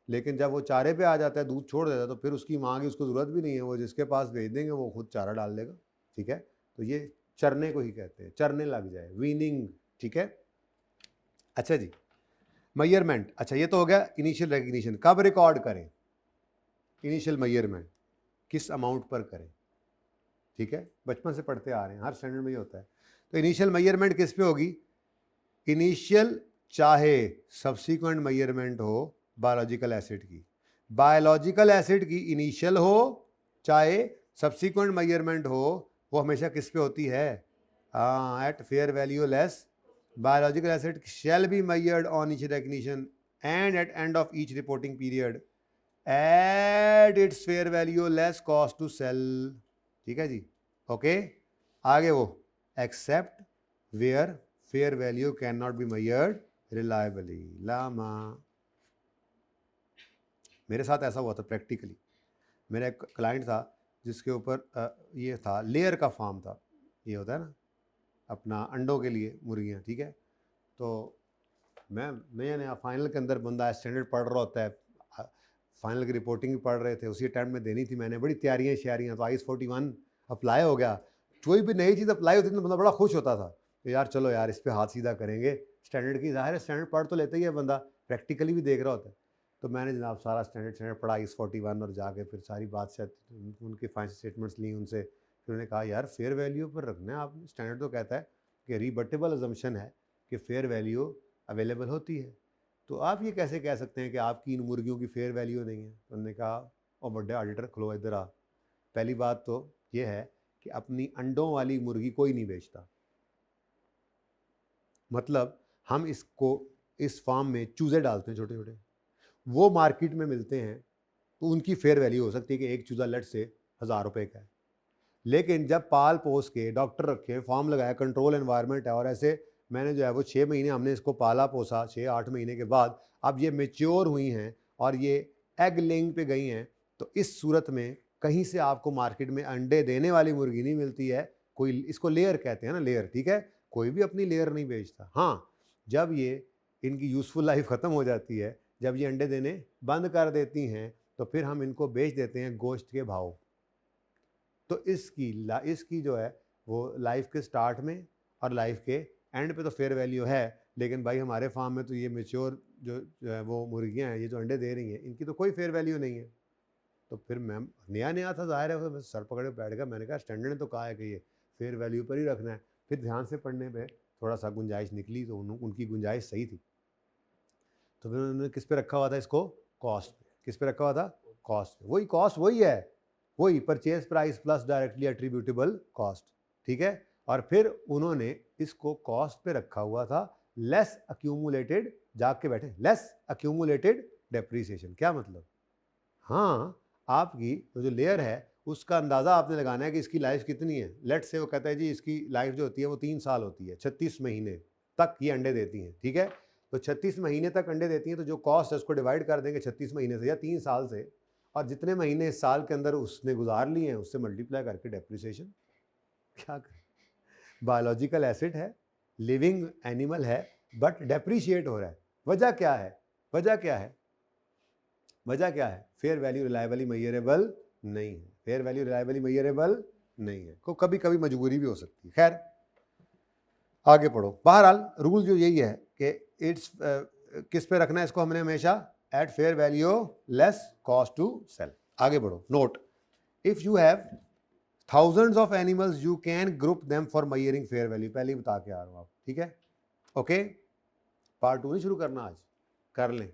लेकिन जब वो चारे पे आ जाता है, दूध छोड़ देता है, तो फिर उसकी माँ की उसको ज़रूरत भी नहीं है. वो जिसके पास भेज देंगे वो खुद चारा डाल देगा. ठीक है. तो ये चरने को ही कहते हैं, चरने लग जाए, वीनिंग. ठीक है. अच्छा जी, मेजरमेंट. अच्छा, ये तो हो गया इनिशियल रिकग्निशन. कब रिकॉर्ड करें इनिशियल मेजरमेंट? किस अमाउंट पर करें? ठीक है. बचपन से पढ़ते आ रहे हैं, हर स्टैंडर्ड में ये होता है. तो इनिशियल मेजरमेंट किस पे होगी? इनिशियल चाहे सब्सीक्वेंट मेजरमेंट हो बायोलॉजिकल एसिड की. बायोलॉजिकल एसिड की इनिशियल हो चाहे सब्सीक्वेंट मेजरमेंट हो, वो हमेशा किस पे होती है? Eight fair value less. Biological asset shall be measured on each recognition and at end of each reporting period at its fair value less cost to sell. ठीक है जी. ओके. आगे वो except where fair value cannot be measured reliably. Lama, मेरे साथ ऐसा हुआ था practically. मेरा एक क्लाइंट था जिसके ऊपर ये था, लेयर का फार्म था. ये होता है ना अपना अंडों के लिए मुर्गियाँ. ठीक है. तो मैं फाइनल के अंदर बंदा स्टैंडर्ड पढ़ रहा होता है, फाइनल की रिपोर्टिंग भी पढ़ रहे थे, उसी टाइम में देनी थी. मैंने बड़ी तैयारियाँ श्यारियाँ. तो IS 41 अप्लाई हो गया. कोई भी नई चीज़ अप्लाई होती थी तो बंदा बड़ा खुश होता था कि यार चलो यार इस पर हाथ सीधा करेंगे. स्टैंडर्ड की ज़ाहिर है, स्टैंडर्ड पढ़ तो लेते ही है बंदा, प्रैक्टिकली भी देख रहा होता है. तो मैंने जनाब सारा स्टैंडर्ड पढ़ा IS 41 और जाके फिर सारी बात से उनके फाइनेंशियल स्टेटमेंट्स ली उनसे. फिर उन्होंने कहा यार फेयर वैल्यू पर रखना है आपने. स्टैंडर्ड तो कहता है कि रिबटेबल अजम्पशन है कि फेयर वैल्यू अवेलेबल होती है. तो आप ये कैसे कह सकते हैं कि आपकी इन मुर्गियों की फेयर वैल्यू नहीं है? तो उन्होंने कहा और बड़े ऑडिटर खलो इधर आ. पहली बात तो ये है कि अपनी अंडों वाली मुर्गी कोई नहीं बेचता. मतलब हम इसको इस फार्म में चूज़े डालते हैं छोटे छोटे, वो मार्केट में मिलते हैं, तो उनकी फेयर वैल्यू हो सकती है कि एक चूज़ा लट से 1000 रुपये का है. लेकिन जब पाल पोस के डॉक्टर रखे, फार्म लगाया, कंट्रोल एनवायरनमेंट है, और ऐसे मैंने जो है वो 6 महीने हमने इसको पाला पोसा, 6-8 महीने के बाद अब ये मेच्योर हुई हैं और ये एग लेइंग पे गई हैं. तो इस सूरत में कहीं से आपको मार्केट में अंडे देने वाली मुर्गी नहीं मिलती है. कोई इसको लेयर कहते हैं ना, लेयर. ठीक है. कोई भी अपनी लेयर नहीं बेचता. हाँ, जब ये इनकी यूज़फुल लाइफ ख़त्म हो जाती है, जब ये अंडे देने बंद कर देती हैं, तो फिर हम इनको बेच देते हैं गोश्त के भाव. तो इसकी जो है वो लाइफ के स्टार्ट में और लाइफ के एंड पे तो फेयर वैल्यू है. लेकिन भाई हमारे फार्म में तो ये मेच्योर जो है वो मुर्गियां हैं, ये जो अंडे दे रही हैं, इनकी तो कोई फेयर वैल्यू नहीं है. तो फिर मैम नया नया था, जाहिर है, मैं सर पकड़े बैठ गया। मैंने कहा स्टैंडर्ड ने तो कहा है कि ये फेयर वैल्यू पर ही रखना है। फिर ध्यान से पढ़ने पे थोड़ा सा गुंजाइश निकली, तो उनकी गुंजाइश सही थी। तो फिर उन्होंने किस पे रखा हुआ था इसको? कॉस्ट पे। किस पे रखा हुआ था? कॉस्ट पे। वही कॉस्ट वही है, वही purchase price plus directly attributable cost, ठीक है। और फिर उन्होंने इसको कॉस्ट पे रखा हुआ था, लेस अक्यूमुलेटेड, जाग के बैठे, लेस अक्यूमुलेटेड डेप्रीसिएशन। क्या मतलब? हाँ, आपकी जो लेयर है उसका अंदाज़ा आपने लगाना है कि इसकी लाइफ कितनी है। लेट से वो कहता है जी इसकी लाइफ जो होती है वो 3 साल होती है, 36 महीने तक ये अंडे देती हैं, ठीक है। तो 36 महीने तक अंडे देती हैं, तो जो कॉस्ट है उसको डिवाइड कर देंगे 36 महीने से या 3 साल से, और जितने महीने इस साल के अंदर उसने गुजार लिए हैं उससे मल्टीप्लाई करके डेप्रिसिएशन। क्या कर, बायोलॉजिकल एसिड है, लिविंग एनिमल है, बट डेप्रिशिएट हो रहा है। वजह क्या है? वजह क्या है? वजह क्या है? फेयर वैल्यू रिलायबली मेजरेबल नहीं है। फेयर वैल्यू रिलायबली मेजरेबल नहीं है, को कभी कभी मजबूरी भी हो सकती है। खैर आगे पढ़ो। बहरहाल रूल जो यही है कि इट्स किस पे रखना है इसको हमने हमेशा? At fair value less cost to sell. आगे बढ़ो। Note, if you have thousands of animals you can group them for measuring fair value. पहले ही बता के आ रहा हूं आप, ठीक है। ओके, पार्ट 2 नहीं शुरू करना आज, कर लें।